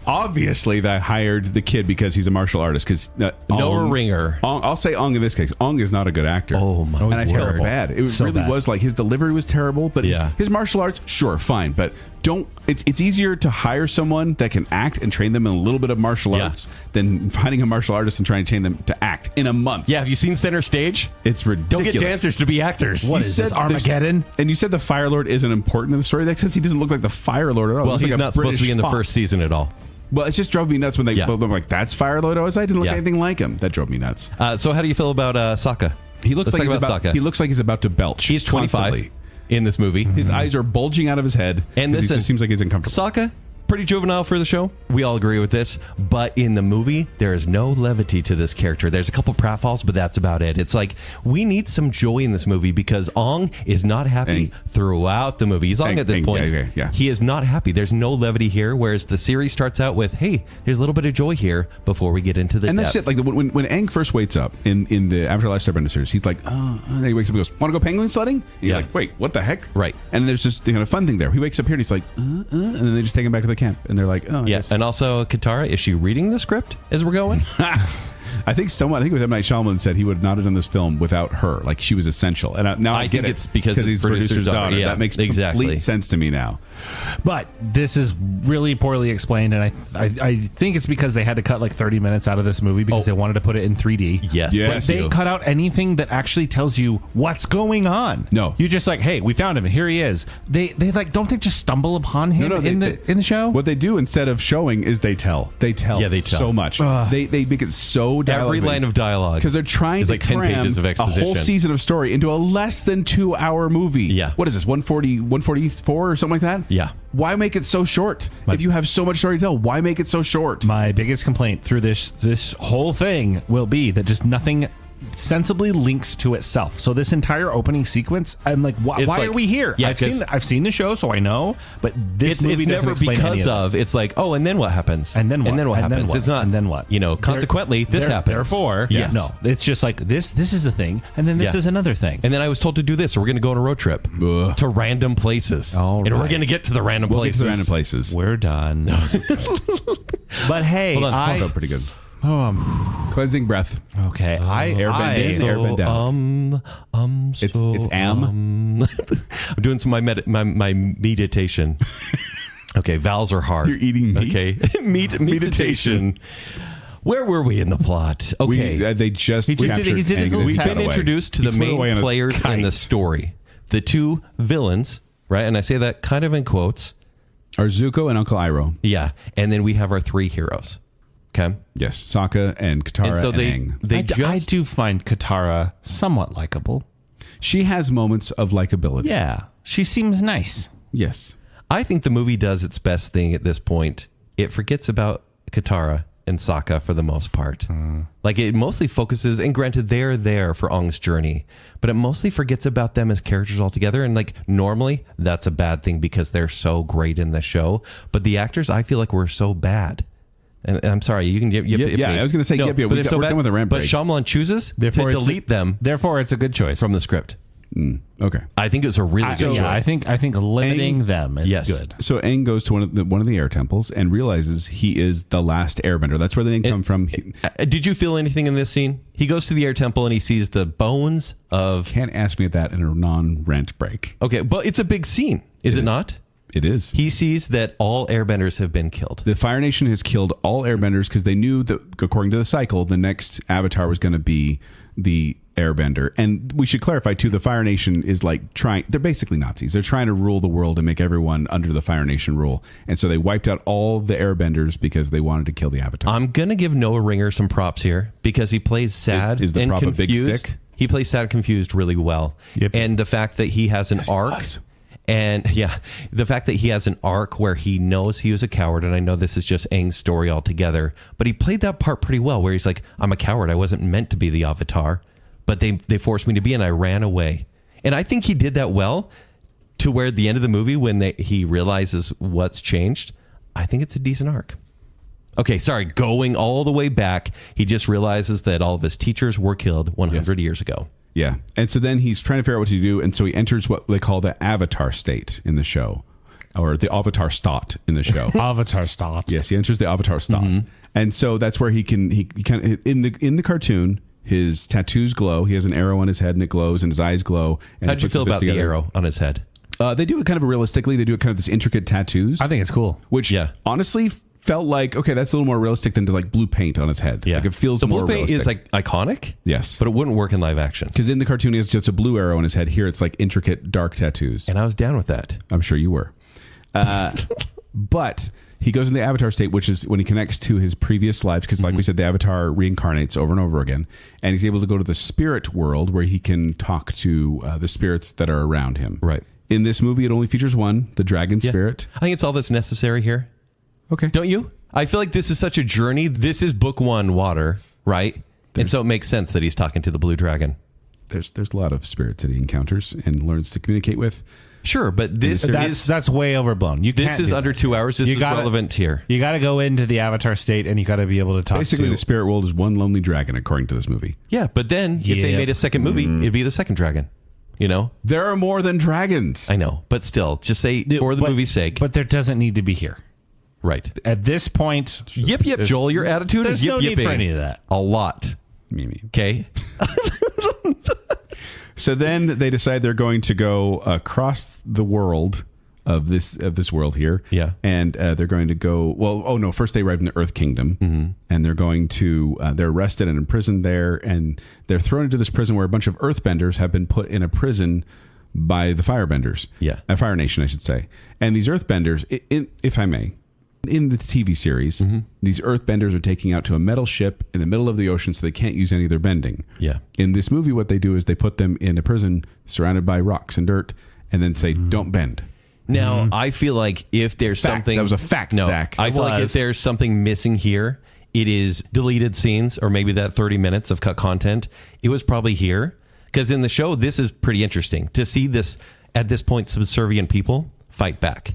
obviously they hired the kid because he's a martial artist. Because Noah Ringer. I'll say Ong in this case. Ong is not a good actor. Oh, my And I felt word. bad. It So really bad. was like his delivery was terrible. But Yeah. his martial arts, sure, fine. But don't. It's easier to hire someone that can act and train them in a little bit of martial Yeah. arts than finding a martial artist and trying to train them to act in a month. Yeah, have you seen Center Stage? It's ridiculous. Don't get dancers to be actors. What You is this, said there's- Armageddon? And you said the Fire Lord isn't important in the story. That says he doesn't look like the Fire Lord at all. Well, Looks he's like a not supposed to be British in the fox. first season at all. Well, it just drove me nuts when they Yeah. both looked like that's Fire Lord Ozai. Doesn't look Yeah. anything like him. That drove me nuts. So how do you feel about Sokka? He looks Let's like talk about Sokka. he looks like he's about to belch. He's 25 constantly. in this movie. His eyes are bulging out of his head. And 'cause he listen, just seems like he's uncomfortable. Sokka, pretty juvenile for the show. We all agree with this. But in the movie, there is no levity to this character. There's a couple pratfalls, but that's about it. It's like, we need some joy in this movie because Ong is not happy Aang. throughout the movie. He's Ong Aang, at this Aang, point. yeah. He is not happy. There's no levity here, whereas the series starts out with, hey, there's a little bit of joy here before we get into the And depth. that's it. Like when Aang first wakes up in the Avatar Last Airbender series, he's like, and then he wakes up and goes, "Want to go penguin sledding?" And you're Yeah. like, "Wait, what the heck?" Right. And there's just a fun thing there. He wakes up here and he's like, and then they just take him back to the camp, and they're like, "Oh, I Yeah, guess." and also Katara, is she reading the script as we're going? I think it was M. Night Shyamalan said he would not have done this film without her. Like she was essential. And now I I get think it it's because it's he's producer's daughter. Yeah, that makes exactly. complete sense to me now. But this is really poorly explained, and I think it's because they had to cut like 30 minutes out of this movie because they wanted to put it in 3D. Yes. Yes. They cut out anything that actually tells you what's going on. No. You just like, hey, we found him. Here he is. They like, don't they just stumble upon him in the show? What they do instead of showing is they tell. They tell. Yeah, they tell. so much. They make it so no dialogue. Every line of dialogue. Because they're trying is to like 10 cram pages of a exposition. whole season of story into a less than 2 hour movie. Yeah. What is this, 144 or something like that? Yeah. Why make it so short? If you have so much story to tell, why make it so short? My biggest complaint through this whole thing will be that just nothing sensibly links to itself. So this entire opening sequence, I'm like, why It's like- are we here? yeah, I've seen the show, so I know. But this movie it's doesn't never explain any because of of. It's like, oh, and then what happens? And then what? And then what And then happens? what? It's not. And then what? You know, consequently, this happens. Therefore, yes. no. It's just like this is the thing, and then this Yeah. is another thing. And then I was told to do this. So we're going to go on a road trip Ugh. to random places. All and we're right. going to get to the random We'll get places. to the random places. We're done. But hey, Hold on, I Felt pretty good. Cleansing breath. okay. I Airbend in, I- airbend out. It's am. I'm doing some my meditation. Okay, vowels are hard. You're eating meat? Okay, meditation. Where were we in the plot? Okay, They just He just did- he did his little we've tap been away. introduced to He the flew away on main his players in kite. the story. The two villains, right? And I say that kind of in quotes. Are Zuko and Uncle Iroh. Yeah, and then we have our three heroes. Okay, Yes, Sokka and Katara and so and Aang. I do find Katara somewhat likable. She has moments of likability. Yeah, she seems nice. Yes. I think the movie does its best thing at this point. It forgets about Katara and Sokka for the most part. Like it mostly focuses, and granted, they're there for Aang's journey, but it mostly forgets about them as characters altogether. And like normally, that's a bad thing because they're so great in the show. But the actors, I feel like, were so bad. And I'm sorry, you can yip Yeah, me. I was gonna say yip, but we're they're so bad. done with the rant But break. Shyamalan chooses to Therefore, it's delete them Therefore, it's a good choice. from the script. Okay. I think it was a really good choice. Yeah, I think limiting them is Yes. good. So Aang goes to one of the air temples and realizes he is the last airbender. That's where the name come from. He Did you feel anything in this scene? He goes to the air temple and he sees the bones of. can't ask me that in a non-rant break. Okay, but it's a big scene, is it not? It is. He sees that all airbenders have been killed. The Fire Nation has killed all airbenders because they knew that, according to the cycle, the next avatar was going to be the airbender. And we should clarify, too, the Fire Nation is like they're basically Nazis. They're trying to rule the world and make everyone under the Fire Nation rule. And so they wiped out all the airbenders because they wanted to kill the avatar. I'm going to give Noah Ringer some props here because he plays sad Is the and prop a big confused. stick? He plays sad and confused really well. Yep. And the fact that he has an arc. was. And yeah, the fact that he has an arc where he knows he was a coward, and I know this is just Aang's story altogether, but he played that part pretty well where he's like, I'm a coward. I wasn't meant to be the Avatar, but they forced me to be, and I ran away. And I think he did that well to where at the end of the movie, when he realizes what's changed, I think it's a decent arc. Okay, sorry, going all the way back, he just realizes that all of his teachers were killed 100 years ago. Yeah. And so then he's trying to figure out what to do. And so he enters what they call the Avatar state in the show, or the Ahvahtar Stahte in the show. Ahvahtar Stahte. Yes, he enters the Ahvahtar Stahte. And so that's where he kind of, in the cartoon, his tattoos glow. He has an arrow on his head and it glows, and his eyes glow. And How'd you feel about the arrow on his head? They do it kind of realistically. They do it kind of this intricate tattoos. I think it's cool. which Yeah. honestly felt like, okay, that's a little more realistic than to like blue paint on his head. Yeah, Like it feels the more blue paint realistic. is like iconic. Yes. but it wouldn't work in live action. Because in the cartoon, he has just a blue arrow on his head. Here, it's like intricate, dark tattoos. And I was down with that. I'm sure you were. But he goes in the Avatar state, which is when he connects to his previous lives. Because, like we said, the Avatar reincarnates over and over again. And he's able to go to the spirit world where he can talk to the spirits that are around him. Right. In this movie, it only features one, the dragon spirit. I think it's all that's necessary here. Okay. Don't you? I feel like this is such a journey. This is book one, water, right? And so it makes sense that he's talking to the blue dragon. There's a lot of spirits that he encounters and learns to communicate with. Sure, but this is That's way overblown. You this can't is do under that. 2 hours. This You is gotta- relevant here. You got to go into the Avatar state, and you got to be able to talk Basically, to the spirit world is one lonely dragon, according to this movie. Yeah, but then if they Yeah. made a second movie, it'd be the second dragon. You know? There are more than dragons. I know, but still, just say for the But- movie's sake. But there doesn't need to be here. Right. At this point, Yip, yip, Joel. Your attitude there's is yip, no need yipping. for any of that. A lot. Mimi. Okay? So then they decide they're going to go across the world of this world here. Yeah. And they're going to go. Well, oh no! First they arrive in the Earth Kingdom, and they're going to. They're arrested and imprisoned there, and they're thrown into this prison where a bunch of Earthbenders have been put in a prison by the Firebenders. Yeah. A Fire Nation, I should say. And these Earthbenders, if I may, In the TV series, these earthbenders are taken out to a metal ship in the middle of the ocean so they can't use any of their bending. Yeah. In this movie, what they do is they put them in a prison surrounded by rocks and dirt and then say, don't bend. Now, I feel like if there's something... That was a fact, no, Zach. I feel like if there's something missing here, it is deleted scenes or maybe that 30 minutes of cut content. It was probably here. Because in the show, this is pretty interesting. To see this, at this point, subservient people fight back.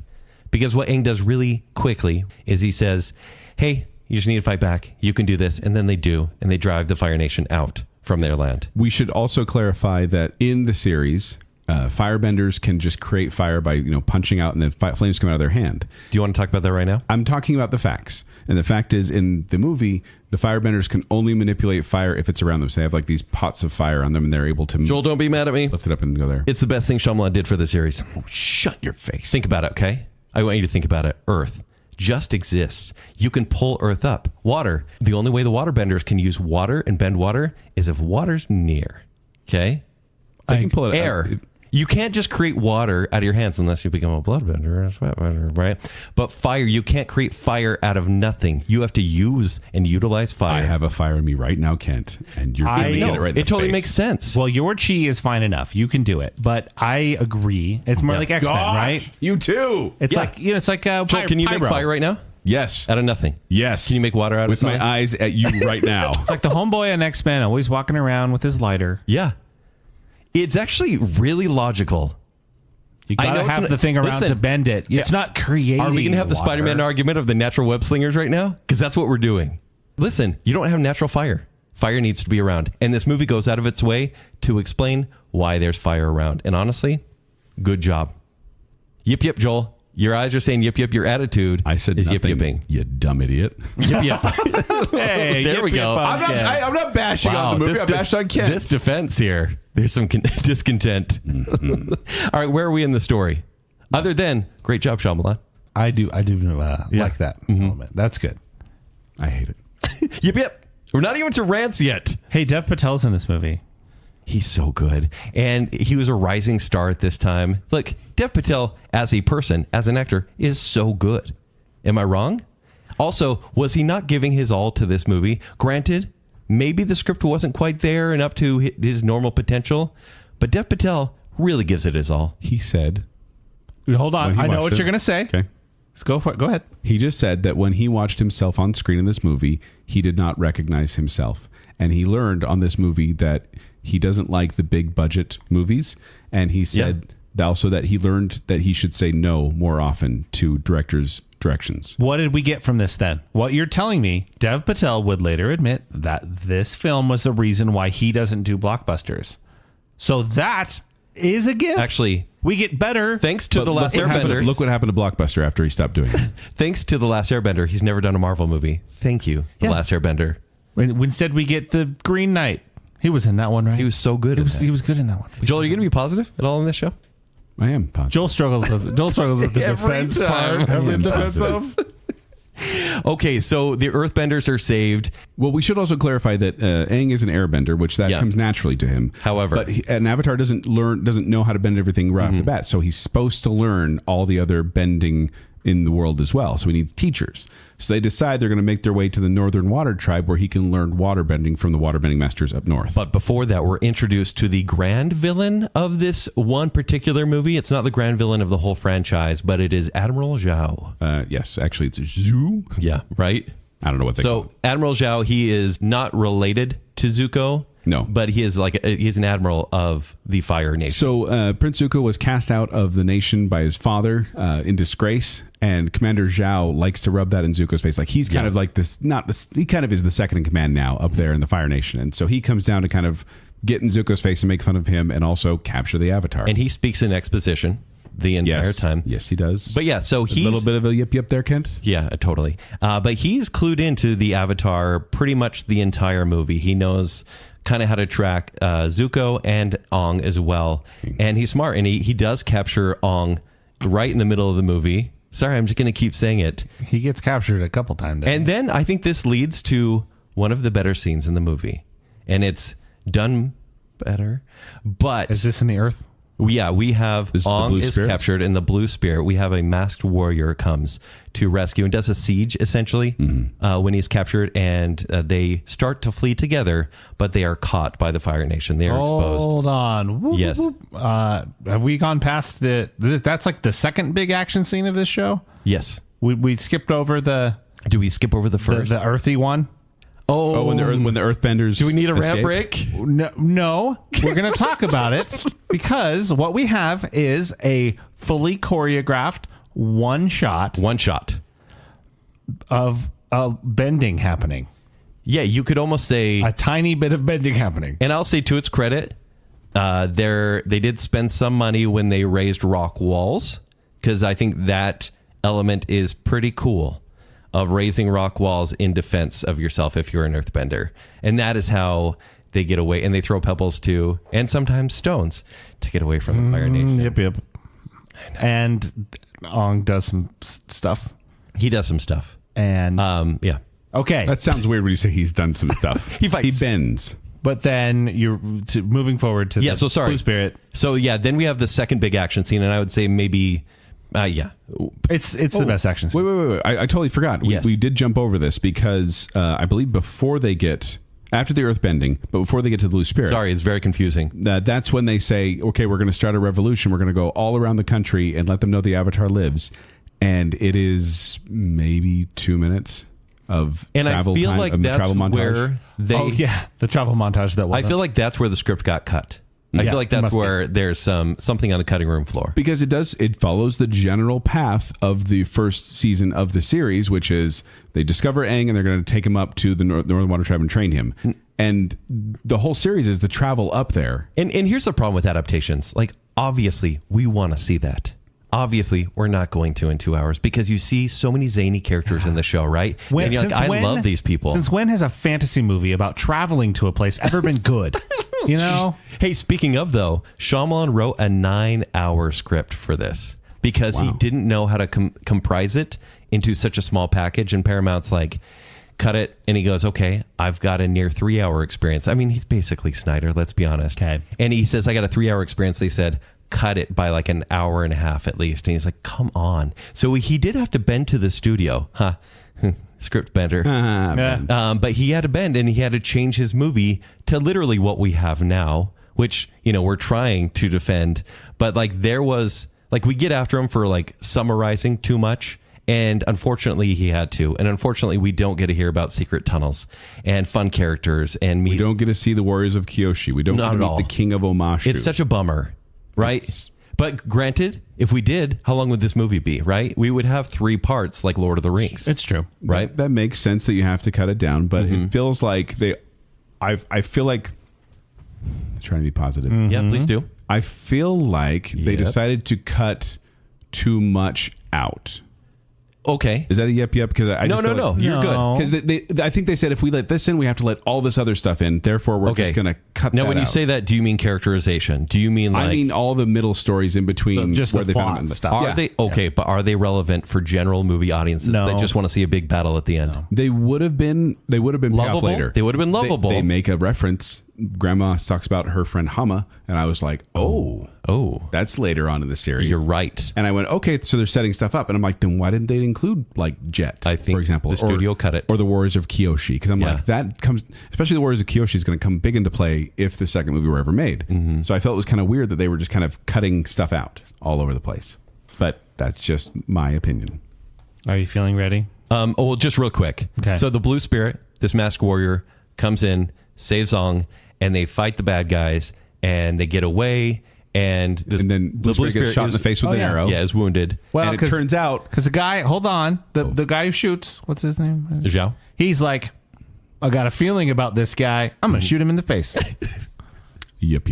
Because what Aang does really quickly is he says, hey, you just need to fight back. You can do this. And then they do. And they drive the Fire Nation out from their land. We should also clarify that in the series, firebenders can just create fire by punching out and then flames come out of their hand. Do you want to talk about that right now? I'm talking about the facts. And the fact is, in the movie, the firebenders can only manipulate fire if it's around them. So they have like these pots of fire on them and they're able to Joel, don't be mad at me. lift it up and go there. It's the best thing Shyamalan did for the series. Oh, shut your face. Think about it, okay? I want you to think about it. Earth just exists. You can pull Earth up. Water. The only way the waterbenders can use water and bend water is if water's near. Okay? I can pull it Air. out. You can't just create water out of your hands unless you become a bloodbender or a sweatbender, right? But fire, you can't create fire out of nothing. You have to use and utilize fire. I have a fire in me right now, Kent, and you're going to get it right in the It totally face. makes sense. Well, your chi is fine enough. You can do it. But I agree. It's more like X-Men, Gosh, right? You too. It's Yeah. like, it's like Joel, can you make fire right now? Yes. Out of nothing. Yes. Can you make water out of with my something? eyes at you right now? It's like the homeboy on X-Men always walking around with his lighter. Yeah. It's actually really logical. You I gotta know it's have an- the thing around listen, to bend it. It's not creating. Are we going to have the water. Spider-Man argument of the natural web slingers right now? Because that's what we're doing. Listen, you don't have natural fire. Fire needs to be around. And this movie goes out of its way to explain why there's fire around. And honestly, good job. Yip, yip, Joel. Your eyes are saying yip, yip. Your attitude I said is nothing, yip, yipping. you dumb idiot. Yip, yip. Hey, There we go. I'm not bashing on the movie. I bashed on Kent. This defense here, there's some discontent. All right, where are we in the story? Other than, great job, Shyamalan. I do like that element. That's good. I hate it. Yip, yip. We're not even to rants yet. Hey, Dev Patel's in this movie. He's so good. And he was a rising star at this time. Look, Dev Patel, as a person, as an actor, is so good. Am I wrong? Also, was he not giving his all to this movie? Granted, maybe the script wasn't quite there and up to his normal potential, but Dev Patel really gives it his all. He said... Hold on. when he I know watched what it- you're going to say. Okay. Let's go for it. Go ahead. He just said that when he watched himself on screen in this movie, he did not recognize himself. And he learned on this movie that he doesn't like the big budget movies. And he said also that he learned that he should say no more often to directors' directions. What did we get from this then? What you're telling me, Dev Patel would later admit that this film was the reason why he doesn't do blockbusters. So that is a gift. Actually, we get better. thanks to The Last Airbender. Look what happened to Blockbuster after he stopped doing it. Thanks to The Last Airbender, he's never done a Marvel movie. Thank you, The Yeah. Last Airbender. Instead, we get the Green Knight. He was in that one, right? He was so good. He was good in that one. Joel, are you going to be positive at all in this show? I am positive. Joel struggles with the Every defense time. part. Every Defense time. of. Okay, so the Earthbenders are saved. Well, we should also clarify that Aang is an airbender, which that Yeah. comes naturally to him. However- but an Avatar doesn't know how to bend everything right off the bat. So he's supposed to learn all the other bending in the world as well. So he needs teachers. So they decide they're going to make their way to the Northern Water Tribe, where he can learn water bending from the waterbending masters up north. But before that, we're introduced to the grand villain of this one particular movie. It's not the grand villain of the whole franchise, but it is Admiral Zhao. Yes, actually, it's Zhu. Yeah, right? I don't know what they call So it. Admiral Zhao, he is not related to Zuko. No. But he is he's an admiral of the Fire Nation. So Prince Zuko was cast out of the nation by his father in disgrace, and Commander Zhao likes to rub that in Zuko's face. Like he's kind of like this, he kind of is the second in command now up there in the Fire Nation, and so he comes down to kind of get in Zuko's face and make fun of him, and also capture the Avatar. And he speaks in exposition the entire time. Yes, he does. But yeah, so he's a little bit of a yip there, Kent. Yeah, totally. But he's clued into the Avatar pretty much the entire movie. He knows kind of how to track Zuko and Ong as well. And he's smart, and he does capture Ong right in the middle of the movie. Sorry, I'm just going to keep saying it. He gets captured a couple times. And then I think this leads to one of the better scenes in the movie. And it's done better. But Is this in the Earth? Yeah, we have This is the Ong blue is spirit? captured in the blue spirit. We have a masked warrior comes to rescue and does a siege essentially when he's captured, and they start to flee together, but they are caught by the Fire Nation. They are exposed. Hold on. Whoop, Yes. whoop. Have we gone past that's like the second big action scene of this show? Yes. We skipped over the Do we skip over the first? the earthy one. Oh, when the Earthbenders. Do we need a rant escape? break? No, we're going to talk about it because what we have is a fully choreographed one shot One shot. of bending happening. Yeah, you could almost say, A tiny bit of bending happening. and I'll say to its credit, they did spend some money when they raised rock walls, because I think that element is pretty cool, of raising rock walls in defense of yourself if you're an earthbender. And that is how they get away. And they throw pebbles too, and sometimes stones, to get away from the Fire Nation. Yep. And Ong does some stuff. He does some stuff. And Yeah. okay, That sounds weird when you say he's done some stuff. He fights. He bends. but then you're moving forward to Yeah, the so sorry. blue spirit. So yeah, then we have the second big action scene, and I would say maybe, It's the best action scene. Wait. I totally forgot. Yes. We did jump over this because I believe before they get, after the earthbending, but before they get to the blue spirit. Sorry, it's very confusing. That's when they say, okay, we're going to start a revolution. We're going to go all around the country and let them know the Avatar lives. And it is maybe 2 minutes of And travel I feel time, like of the that's travel montage. where they. Oh yeah, the travel montage that I wasn't. feel like that's where the script got cut. I Yeah, feel like it that's must be. where there's something on the cutting room floor. Because it follows the general path of the first season of the series, which is they discover Aang and they're going to take him up to the Northern Water Tribe and train him. And the whole series is the travel up there. And here's the problem with adaptations. Like, obviously, we want to see that. Obviously, we're not going to in 2 hours, because you see so many zany characters in the show, right? And you're like, I love these people. Since when has a fantasy movie about traveling to a place ever been good? You know? Hey, speaking of, though, Shyamalan wrote a 9-hour script for this because he didn't know how to comprise it into such a small package. And Paramount's like, cut it. And he goes, okay, I've got a near 3-hour experience. I mean, he's basically Snyder, let's be honest. Okay. And he says, I got a 3-hour experience. They said, cut it by like an hour and a half at least. And he's like, come on. So he did have to bend to the studio. Script bender. Yeah. But he had to bend, and he had to change his movie to literally what we have now, which, we're trying to defend. But like there was, like, we get after him for like summarizing too much. And unfortunately, he had to. And unfortunately, we don't get to hear about secret tunnels and fun characters and meet. We don't get to see the Warriors of Kyoshi. We don't Not get to at meet all. the King of Omashu. It's such a bummer, right? But granted, if we did, how long would this movie be, right? We would have 3 parts like Lord of the Rings. It's true. right? That makes sense that you have to cut it down, but it feels like I feel like, trying to be positive. Yeah, please do. I feel like they decided to cut too much out. Okay. Is that a yep? Because I No, just no, feel no. like, You're No. good. because I think they said if we let this in, we have to let all this other stuff in. Therefore, we're Okay. just going to cut. Now, that when you out. say that, do you mean characterization? Do you mean like I mean all the middle stories in between, So just where the they plot found stuff. are Yeah. they okay? But are they relevant for general movie audiences No. that just want to see a big battle at the end? They would have been. They would have been payoff Lovable? later. They would have been lovable. They make a reference. Grandma talks about her friend Hama, and I was like, oh, that's later on in the series. You're right. And I went, okay, so they're setting stuff up, and I'm like, then why didn't they include like Jet? I think for example, the studio cut it. or the Warriors of Kyoshi, because I'm Yeah. like, that comes, especially the Warriors of Kyoshi is going to come big into play if the second movie were ever made. Mm-hmm. So I felt it was kind of weird that they were just kind of cutting stuff out all over the place. But that's just my opinion. Are you feeling ready? Well, just real quick. Okay. So the Blue Spirit, this masked warrior, comes in, saves Ong, and they fight the bad guys, and they get away. And Then Blue Spirit gets shot in the face with an arrow. Yeah, is wounded. Well, And it turns out, because the guy, hold on, the guy who shoots, what's his name? Zhao. He's like, I got a feeling about this guy. I'm going to shoot him in the face. yep.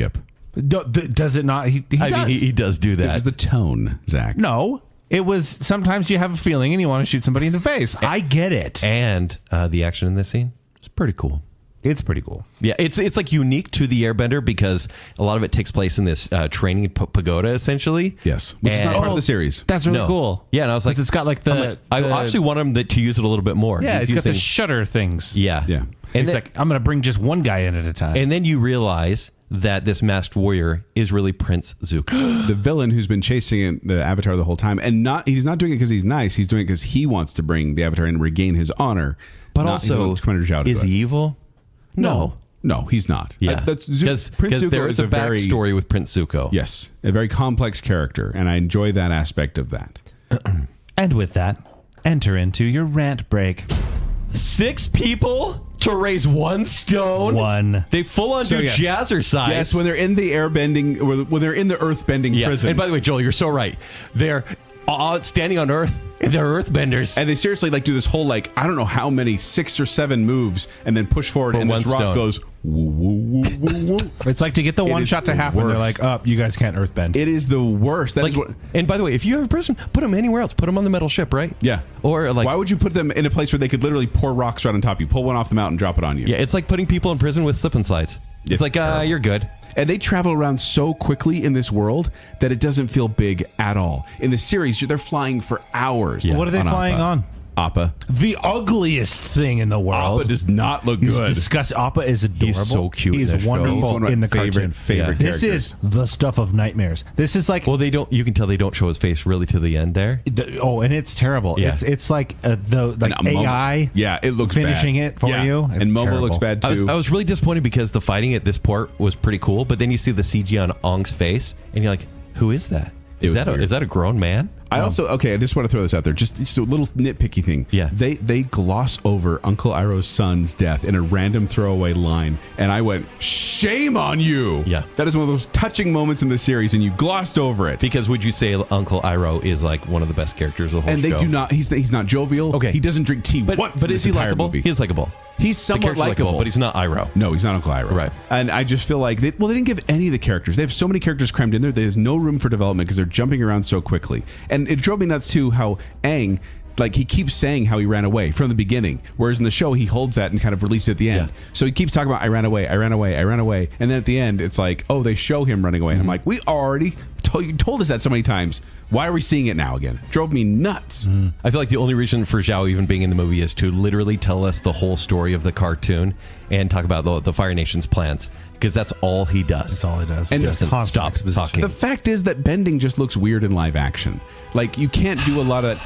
Does it not? He I does. mean, he does do It that. was the tone, Zach. No, it was sometimes you have a feeling and you want to shoot somebody in the face. I get it. And the action in this scene is pretty cool. It's pretty cool. Yeah, it's like unique to the Airbender because a lot of it takes place in this training pagoda, essentially. Yes, which is not And- part of the series. That's really No. cool. Yeah, and I was like, 'Cause it's got like the. I the- actually want him to use it a little bit more. Yeah, He's it's got the using- shutter things. yeah. Yeah. And He's then, like, I'm going to bring just one guy in at a time. and then you realize that this masked warrior is really Prince Zuko. The villain who's been chasing the Avatar the whole time, and he's not doing it because he's nice. He's doing it because he wants to bring the Avatar in and regain his honor. But also, is he evil? No, he's not. Yeah, Prince Zuko there is a backstory with Prince Zuko. Yes, a very complex character, and I enjoy that aspect of that. And with that, enter into your rant break. 6 people to raise 1 stone. 1. They full on do jazzercise. Yes, when they're in the airbending, or when they're in the earthbending prison. And by the way, Joel, you're so right. They're standing on Earth, and they're earthbenders. And they seriously do this whole I don't know how many 6 or 7 moves, and then push forward, and this rock goes woo, woo, woo, woo, woo. It's like to get the one shot to happen. They're like, "Oh, you guys can't earthbend." It is the worst. And by the way, if you have a person, put them anywhere else. Put them on the metal ship, right? Yeah. Or why would you put them in a place where they could literally pour rocks right on top of you? Pull one off the mountain, drop it on you. Yeah, it's like putting people in prison with slip and slides. It's like, you're good. And they travel around so quickly in this world that it doesn't feel big at all. In the series, they're flying for hours. Yeah. What are they flying on? Appa. The ugliest thing in the world. Appa does not look good. Disgusting. Appa is adorable. He's so cute. He's wonderful in the cartoon. Favorite This is the stuff of nightmares. This is like... Well, you can tell they don't show his face really to the end there. And it's terrible. Yeah. It's like AI. Yeah, it looks finishing bad. it for you. It's and Momo terrible. looks bad too. I was really disappointed because the fighting at this port was pretty cool, but then you see the CG on Ong's face, and you're like, who is that? Is that a grown man? I just want to throw this out there. Just a little nitpicky thing. Yeah. They gloss over Uncle Iroh's son's death in a random throwaway line, and I went, shame on you. Yeah. That is one of those touching moments in the series, and you glossed over it. Because would you say Uncle Iroh is like one of the best characters of the whole and they show? do not. He's not jovial. Okay. He doesn't drink tea. But is he likable? He's likable. He's somewhat likable, but he's not Iroh. No, he's not Uncle Iroh. Right. And I just feel like they didn't give any of the characters. They have so many characters crammed in there. There's no room for development because they're jumping around so quickly. And it drove me nuts too how Aang, he keeps saying how he ran away from the beginning, whereas in the show he holds that and kind of releases it at the end. Yeah. So he keeps talking about I ran away, and then at the end it's like, oh, they show him running away. And I'm like, we already told us that so many times. Why are we seeing it now again? Drove me nuts. I feel like the only reason for Zhao even being in the movie is to literally tell us the whole story of the cartoon and talk about the Fire Nation's plans, because that's all he does. That's all he does. And doesn't stop talking. The fact is that bending just looks weird in live action. You can't do a lot of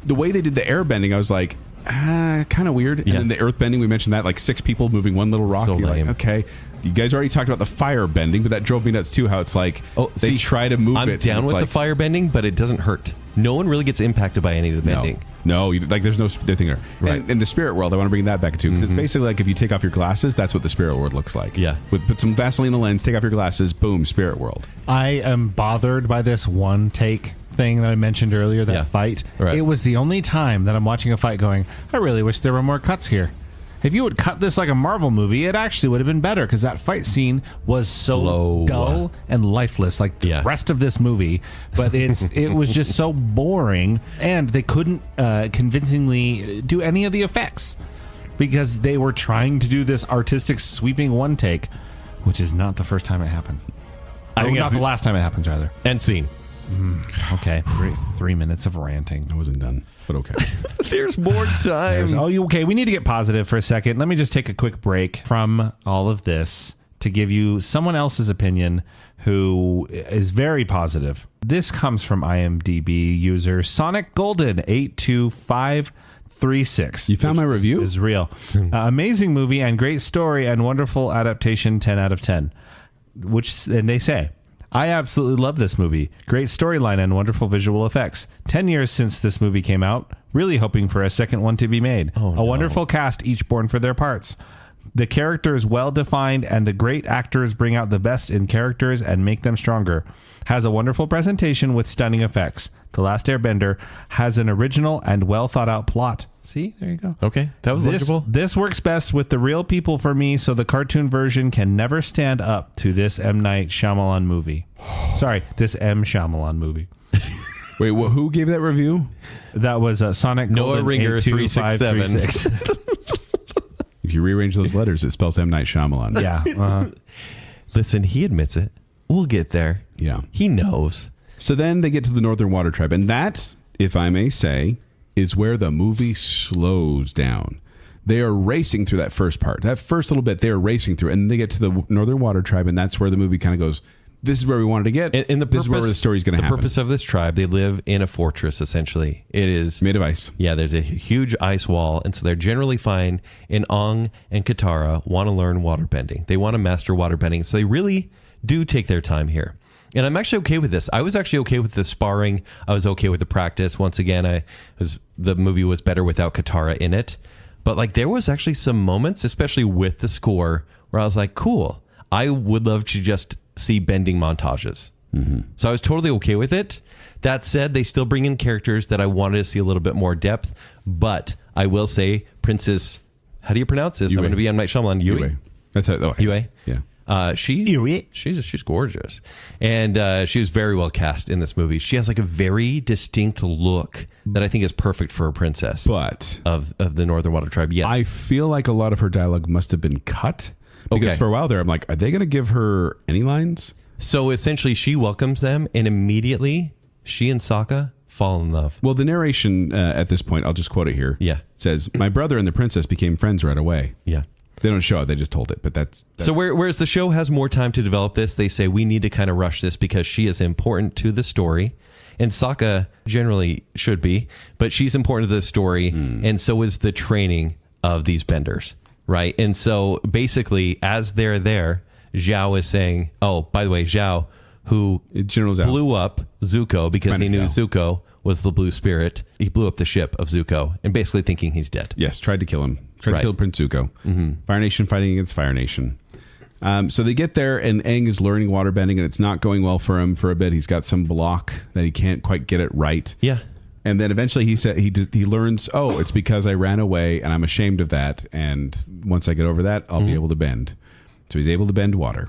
the way they did the air bending. I was like, kind of weird. Yeah. And then the earth bending, we mentioned that 6 people moving one little rock. So You're lame. okay. You guys already talked about the fire bending, but that drove me nuts too. How it's they try to move it. I'm down with the fire bending, but it doesn't hurt. No one really gets impacted by any of the bending. No, there's no thing there. Right. And in the spirit world, I want to bring that back too, because it's basically if you take off your glasses, that's what the spirit world looks like. Yeah. Put some Vaseline in the lens, take off your glasses, boom, spirit world. I am bothered by this one take thing that I mentioned earlier, that fight. Right. It was the only time that I'm watching a fight going, I really wish there were more cuts here. If you would cut this like a Marvel movie, it actually would have been better, because that fight scene was so Slow. dull and lifeless, like the rest of this movie. But it was just so boring, and they couldn't convincingly do any of the effects because they were trying to do this artistic sweeping one take, which is not the first time it happens. I think not the last time it happens, rather. End scene. Okay, 3 minutes of ranting. I wasn't done, but okay. There's more time. Okay, we need to get positive for a second. Let me just take a quick break from all of this to give you someone else's opinion who is very positive. This comes from IMDb user Sonic Golden 82536. You found my review? Is real. Amazing movie and great story and wonderful adaptation, 10 out of 10. And they say, I absolutely love this movie. Great storyline and wonderful visual effects. 10 years since this movie came out. Really hoping for a second one to be made. A wonderful cast, each born for their parts. The characters well defined, and the great actors bring out the best in characters and make them stronger. Has a wonderful presentation with stunning effects. The Last Airbender has an original and well thought out plot. See, there you go. Okay, that was legible. This works best with the real people for me, so the cartoon version can never stand up to this M. Night Shyamalan movie. Sorry, this M. Shyamalan movie. Wait, who gave that review? That was Sonic Noah Golden Ringer 82536. If you rearrange those letters, it spells M. Night Shyamalan. Yeah. Listen, he admits it. We'll get there. Yeah. He knows. So then they get to the Northern Water Tribe, and that, if I may say, is where the movie slows down. They are racing through that first part. That first little bit, they are racing through. And they get to the Northern Water Tribe, and that's where the movie kind of goes, this is where we wanted to get. And this is where the story's going to happen. The purpose of this tribe, they live in a fortress, essentially. It is made of ice. Yeah, there's a huge ice wall. And so they're generally fine. And Ong and Katara want to learn waterbending. They want to master waterbending. So they really do take their time here. And I'm actually okay with this. I was actually okay with the sparring. I was okay with the practice. Once again, the movie was better without Katara in it. But like there was actually some moments, especially with the score, where I was like, cool. I would love to just see bending montages. Mm-hmm. So I was totally okay with it. That said, they still bring in characters that I wanted to see a little bit more depth. But I will say, Princess, how do you pronounce this? Yue. I'm going to be M. Night Shyamalan. Yue. That's how. Oh, Yue. Yeah. She's gorgeous, and she was very well cast in this movie. She has like a very distinct look that I think is perfect for a princess, but of the Northern Water Tribe. Yes, I feel like a lot of her dialogue must have been cut because for a while there, I'm like, are they going to give her any lines? So essentially, she welcomes them, and immediately she and Sokka fall in love. Well, the narration at this point, I'll just quote it here. Yeah, says, "My brother and the princess became friends right away." Yeah. They don't show it. They just told it. But that's so whereas the show has more time to develop this, they say we need to kind of rush this because she is important to the story. And Sokka generally should be, but she's important to the story. And so is the training of these benders. Right. And so basically, as they're there, Zhao is saying, oh, by the way, Zhao, who General Zhao blew up Zuko because he knew Zuko was the blue spirit. He blew up the ship of Zuko and basically thinking he's dead. Yes, tried to kill him. Tried to kill Prince Zuko. Mm-hmm. Fire Nation fighting against Fire Nation. So they get there, and Aang is learning waterbending, and it's not going well for him for a bit. He's got some block that he can't quite get it right. Yeah. And then eventually he learns, oh, it's because I ran away, and I'm ashamed of that. And once I get over that, I'll be able to bend. So he's able to bend water.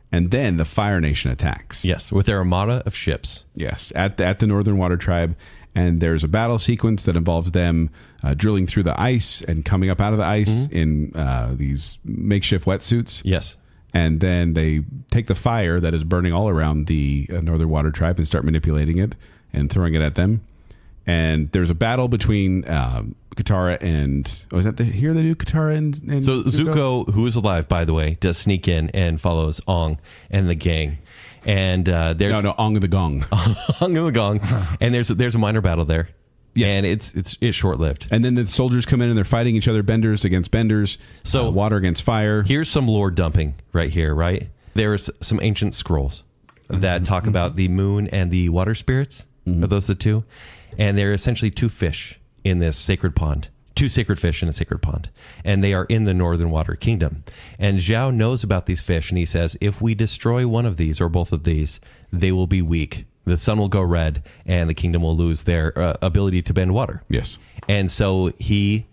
And then the Fire Nation attacks. Yes, with their armada of ships. Yes, at the Northern Water Tribe. And there's a battle sequence that involves them drilling through the ice and coming up out of the ice in these makeshift wetsuits. Yes. And then they take the fire that is burning all around the Northern Water Tribe and start manipulating it and throwing it at them. And there's a battle between Katara and... Oh, is that here they do? Katara and so Zuko, who is alive, by the way, does sneak in and follows Ong and the gang. And there's no Ong of the Gong. Ong of the Gong. And there's a minor battle there. Yes. And it's short lived. And then the soldiers come in and they're fighting each other, benders against benders, so water against fire. Here's some lore dumping right here, right? There's some ancient scrolls that talk about the moon and the water spirits. Are those the two? And they're essentially two fish in this sacred pond. Two sacred fish in a sacred pond. And they are in the Northern Water Kingdom. And Zhao knows about these fish, and he says, if we destroy one of these or both of these, they will be weak. The sun will go red, and the kingdom will lose their ability to bend water. Yes. And so he,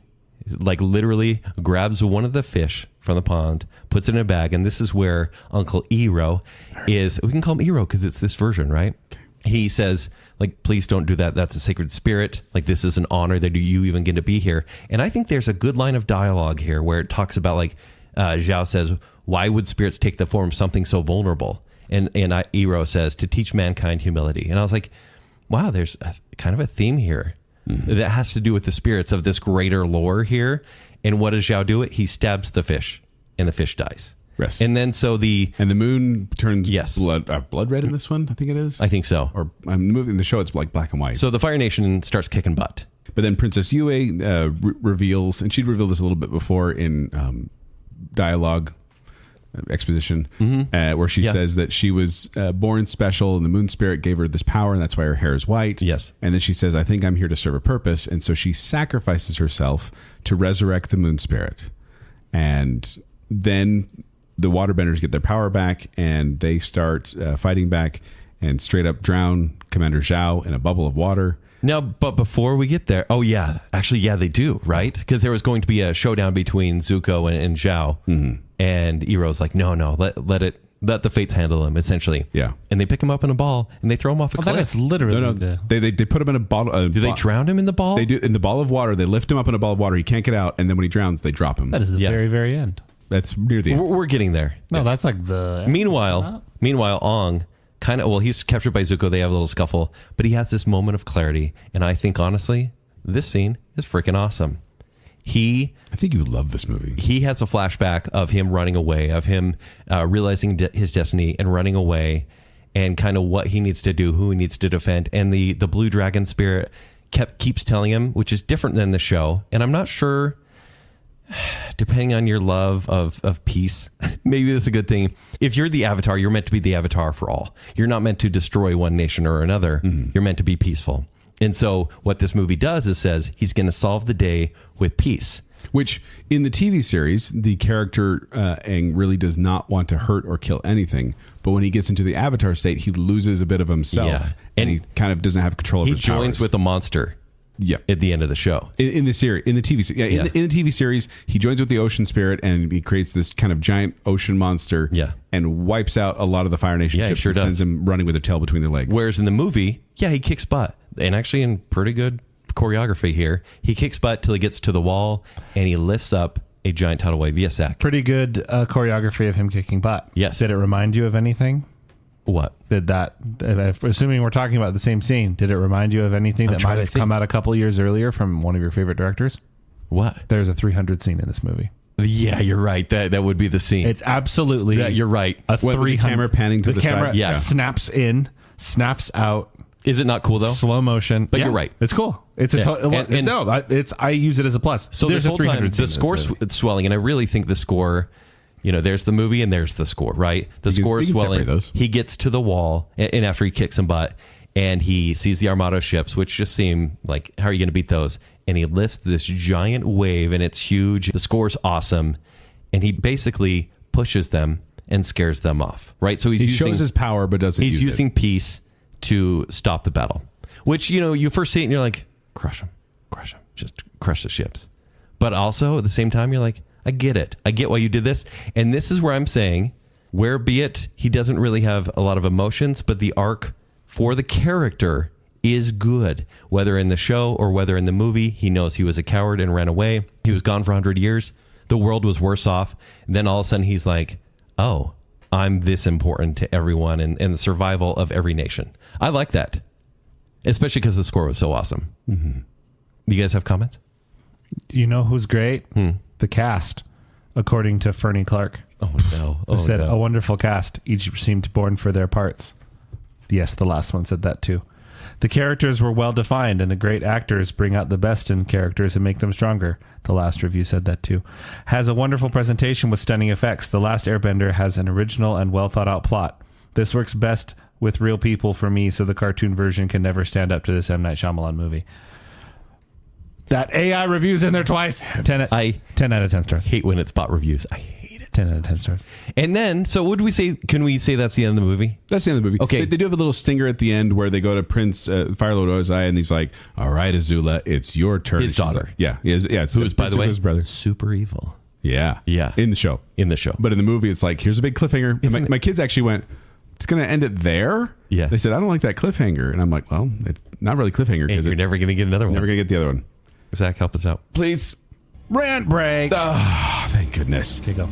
like, literally grabs one of the fish from the pond, puts it in a bag, and this is where Uncle Ero is. We can call him Ero because it's this version, right? Okay. He says, like, please don't do that. That's a sacred spirit. Like, this is an honor that you even get to be here. And I think there's a good line of dialogue here where it talks about, like, Zhao says, why would spirits take the form of something so vulnerable? And Ero says, to teach mankind humility. And I was like, wow, there's kind of a theme here that has to do with the spirits of this greater lore here. And what does Zhao do? He stabs the fish, and the fish dies. Yes. And then the moon turns blood red in this one, I think it is. I think so. Or in the show, it's like black and white. So the Fire Nation starts kicking butt. But then Princess Yue reveals, and she'd revealed this a little bit before in dialogue exposition, where she says that she was born special, and the moon spirit gave her this power, and that's why her hair is white. Yes. And then she says, I think I'm here to serve a purpose. And so she sacrifices herself to resurrect the moon spirit. And then the waterbenders get their power back, and they start fighting back and straight up drown Commander Zhao in a bubble of water. Now, but before we get there, they do, right? Because there was going to be a showdown between Zuko and Zhao, and Ero's like, no, let the fates handle him, essentially. Yeah. And they pick him up in a ball, and they throw him off a cliff. That's literally They put him in a bottle. Do they drown him in the ball? They do, in the ball of water. They lift him up in a ball of water. He can't get out, and then when he drowns, they drop him. That is the very, very end. That's near the end. We're getting there. No, that's like the... Meanwhile, Ong he's captured by Zuko. They have a little scuffle, but he has this moment of clarity. And I think, honestly, this scene is freaking awesome. I think you love this movie. He has a flashback of him running away, of him realizing his destiny and running away, and kind of what he needs to do, who he needs to defend. And the blue dragon spirit keeps telling him, which is different than the show. And I'm not sure, depending on your love of peace, maybe that's a good thing. If you're the Avatar, you're meant to be the Avatar for all. You're not meant to destroy one nation or another. You're meant to be peaceful. And so what this movie does is says he's going to solve the day with peace. Which, in the TV series, the character Aang really does not want to hurt or kill anything. But when he gets into the Avatar state, he loses a bit of himself. Yeah. And he kind of doesn't have control of his powers. He joins with a monster. Yeah, at the end of the show, in the series, in the TV series, in the TV series, he joins with the ocean spirit and he creates this kind of giant ocean monster. Yeah. And wipes out a lot of the Fire Nation ships. Sure and sends them running with their tail between their legs. Whereas in the movie, he kicks butt, and actually in pretty good choreography here, he kicks butt till he gets to the wall and he lifts up a giant tidal wave. Yes, Zack. Pretty good choreography of him kicking butt. Yes. Did it remind you of anything? What? Assuming we're talking about the same scene, did it remind you of anything that might have come out a couple years earlier from one of your favorite directors? What? There's a 300 scene in this movie. Yeah, you're right. That would be the scene. It's absolutely. Yeah, you're right. A With the camera panning to the camera side. Yeah. snaps in, snaps out. Is it not cool though? Slow motion. But you're right. It's cool. It's I use it as a plus. So there's this whole a 300 time, scene the in this score movie. swelling, and I really think the score, there's the movie and there's the score, right? The score is swelling. Those. He gets to the wall, and after he kicks some butt, and he sees the Armada ships, which just seem like, how are you going to beat those? And he lifts this giant wave, and it's huge. The score's awesome, and he basically pushes them and scares them off, right? So he shows his power, but doesn't. He's use using peace to stop the battle, which you first see it and you're like, crush them, just crush the ships. But also at the same time, you're like, I get it. I get why you did this. And this is where I'm saying, where be it, he doesn't really have a lot of emotions, but the arc for the character is good. Whether in the show or whether in the movie, he knows he was a coward and ran away. He was gone for 100 years. The world was worse off. And then all of a sudden he's like, oh, I'm this important to everyone and the survival of every nation. I like that. Especially because the score was so awesome. Mm-hmm. You guys have comments? You know who's great? The cast, according to Fernie Clark. Oh, no. Who said, a wonderful cast. Each seemed born for their parts. Yes, the last one said that too. The characters were well defined, and the great actors bring out the best in characters and make them stronger. The last review said that too. Has a wonderful presentation with stunning effects. The Last Airbender has an original and well thought out plot. This works best with real people for me, so the cartoon version can never stand up to this M. Night Shyamalan movie. That AI review's in there twice. 10 out of 10 stars. Hate when it's bot reviews. I hate it. 10 out of 10 stars. And then, so what do we say? Can we say that's the end of the movie? That's the end of the movie. Okay. They do have a little stinger at the end where they go to Prince Firelord Ozai, and he's like, all right, Azula, it's your turn. His daughter. Like, it's Who is, by the way, his brother. super evil. Yeah. Yeah. In the show. But in the movie, it's like, here's a big cliffhanger. And my kids actually went, it's going to end it there? Yeah. They said, I don't like that cliffhanger. And I'm like, well, it's not really cliffhanger. And you're never going to get another one. Never going to get the other one. Zach, help us out. Please. Rant break. Oh, thank goodness. Okay, go.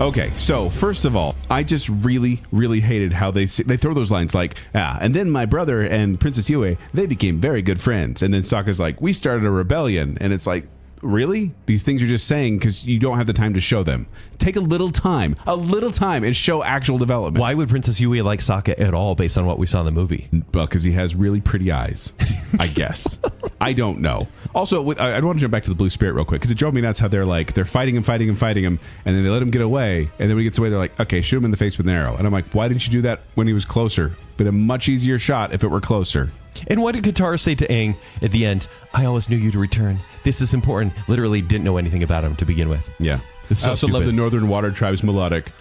Okay, so first of all, I just really, really hated how they throw those lines like, and then my brother and Princess Yue, they became very good friends. And then Sokka's like, we started a rebellion. And it's like, really? These things you're just saying because you don't have the time to show them. Take a little time and show actual development. Why would Princess Yue like Sokka at all based on what we saw in the movie? Well, because he has really pretty eyes, I guess. I don't know. Also, I want to jump back to the Blue Spirit real quick because it drove me nuts how they're fighting him, and then they let him get away, and then when he gets away, they're like, okay, shoot him in the face with an arrow. And I'm like, why didn't you do that when he was closer? Been a much easier shot if it were closer. And what did Katara say to Aang at the end? I always knew you'd return. This is important. Literally didn't know anything about him to begin with. Yeah. It's so I also love the Northern Water Tribe's melodic.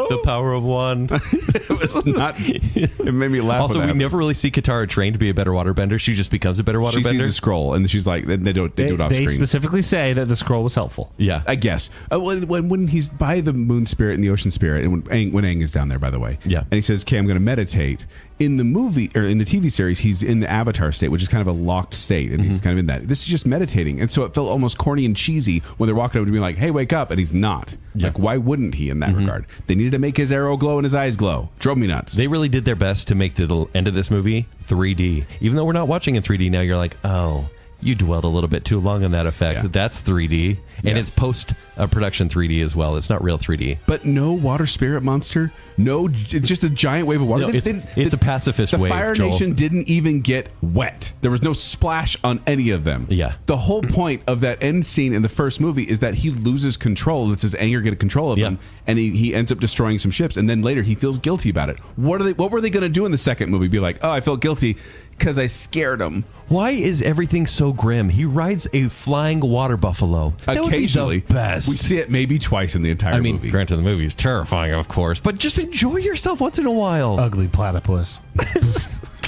The power of one. It was not. It made me laugh. Also, we never really see Katara trained to be a better waterbender. She just becomes a better waterbender. She sees a scroll, and she's like, they do it off screen. They specifically say that the scroll was helpful. Yeah, I guess. When he's by the moon spirit and the ocean spirit, and when Aang is down there, by the way, yeah, and he says, "Okay, I'm going to meditate." In the movie or in the TV series, he's in the Avatar state, which is kind of a locked state, and he's kind of in that. This is just meditating, and so it felt almost corny and cheesy when they're walking over to be like, "Hey, wake up!" and he's not. Yeah. Like, why wouldn't he? In that regard, they needed to make his arrow glow and his eyes glow. Drove me nuts. They really did their best to make the end of this movie 3D. Even though we're not watching in 3D now, you're like, oh, You dwelled a little bit too long on that effect. Yeah. That's 3D, and it's post-production 3D as well. It's not real 3D. But no water spirit monster. No, just a giant wave of water. No, it's a pacifist the wave, Fire Joel. Nation didn't even get wet. There was no splash on any of them. Yeah. The whole point of that end scene in the first movie is that he loses control. It's his anger getting control of him, and he ends up destroying some ships. And then later he feels guilty about it. What were they going to do in the second movie? Be like, oh, I felt guilty because I scared him. Why is everything so grim? He rides a flying water buffalo. That Occasionally, would be the best. we see it maybe twice in the entire movie. Granted, the movie is terrifying, of course, but just enjoy yourself once in a while. Ugly platypus.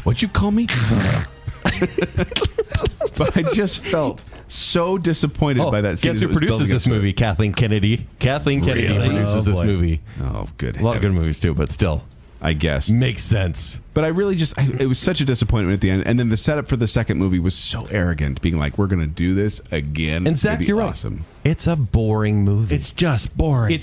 What'd you call me? But I just felt so disappointed by that scene. Guess who produces this movie? Kathleen Kennedy. Kathleen Kennedy Really? produces this movie. Oh, good. A lot of good movies too, but still, I guess. makes sense. But I really it was such a disappointment at the end. And then the setup for the second movie was so arrogant, being like, we're going to do this again. And Zach, It'd be you're awesome. right. It's a boring movie. It's just boring.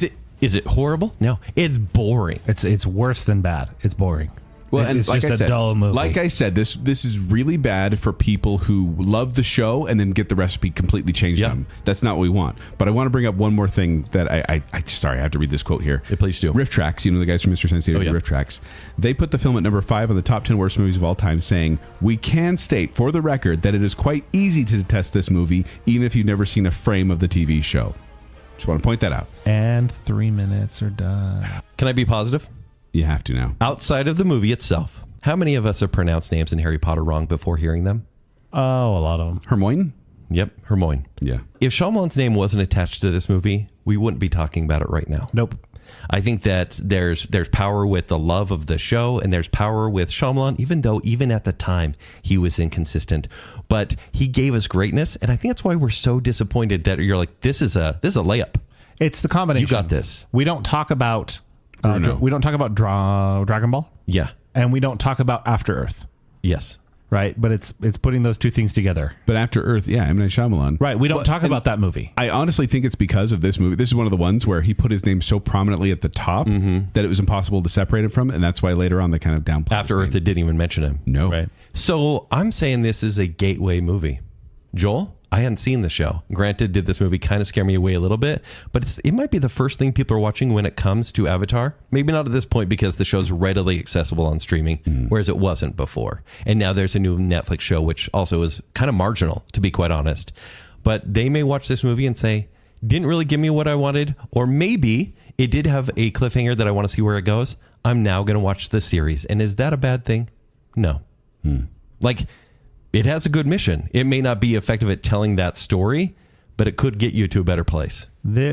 Is it horrible? No, it's boring. It's worse than bad. It's boring. Well, and it's like just I a said, dull movie. Like I said, this is really bad for people who love the show and then get the recipe completely changed on them. That's not what we want. But I want to bring up one more thing that I have to read this quote here. Yeah, please do. Riff Tracks, the guys from Mr. Sensei, Riff Tracks. They put the film at number 5 on the top 10 worst movies of all time, saying, "We can state for the record that it is quite easy to detest this movie, even if you've never seen a frame of the TV show." Just want to point that out. And 3 minutes are done. Can I be positive? You have to now. Outside of the movie itself, how many of us have pronounced names in Harry Potter wrong before hearing them? Oh, a lot of them. Hermione? Yep, Hermione. Yeah. If Shyamalan's name wasn't attached to this movie, we wouldn't be talking about it right now. Nope. I think that there's power with the love of the show, and there's power with Shyamalan, even at the time he was inconsistent. But he gave us greatness, and I think that's why we're so disappointed that you're like, this is a layup. It's the combination. You got this. We don't talk about Bruno. we don't talk about Dragon Ball, Yeah. and we don't talk about After Earth, Yes. right? But it's putting those two things together. But After Earth, M. Night Shyamalan. Right. We don't talk about that movie. I honestly think it's because of this movie. This is one of the ones where he put his name so prominently at the top that it was impossible to separate it from, and that's why later on they kind of downplayed After his Earth, name. it didn't even mention him. No. Right. So I'm saying this is a gateway movie. Joel, I hadn't seen the show. Granted, did this movie kind of scare me away a little bit, but it might be the first thing people are watching when it comes to Avatar. Maybe not at this point because the show's readily accessible on streaming, whereas it wasn't before. And now there's a new Netflix show, which also is kind of marginal, to be quite honest. But they may watch this movie and say, didn't really give me what I wanted, or maybe it did have a cliffhanger that I want to see where it goes. I'm now going to watch the series. And is that a bad thing? No. Like, it has a good mission. It may not be effective at telling that story, but it could get you to a better place.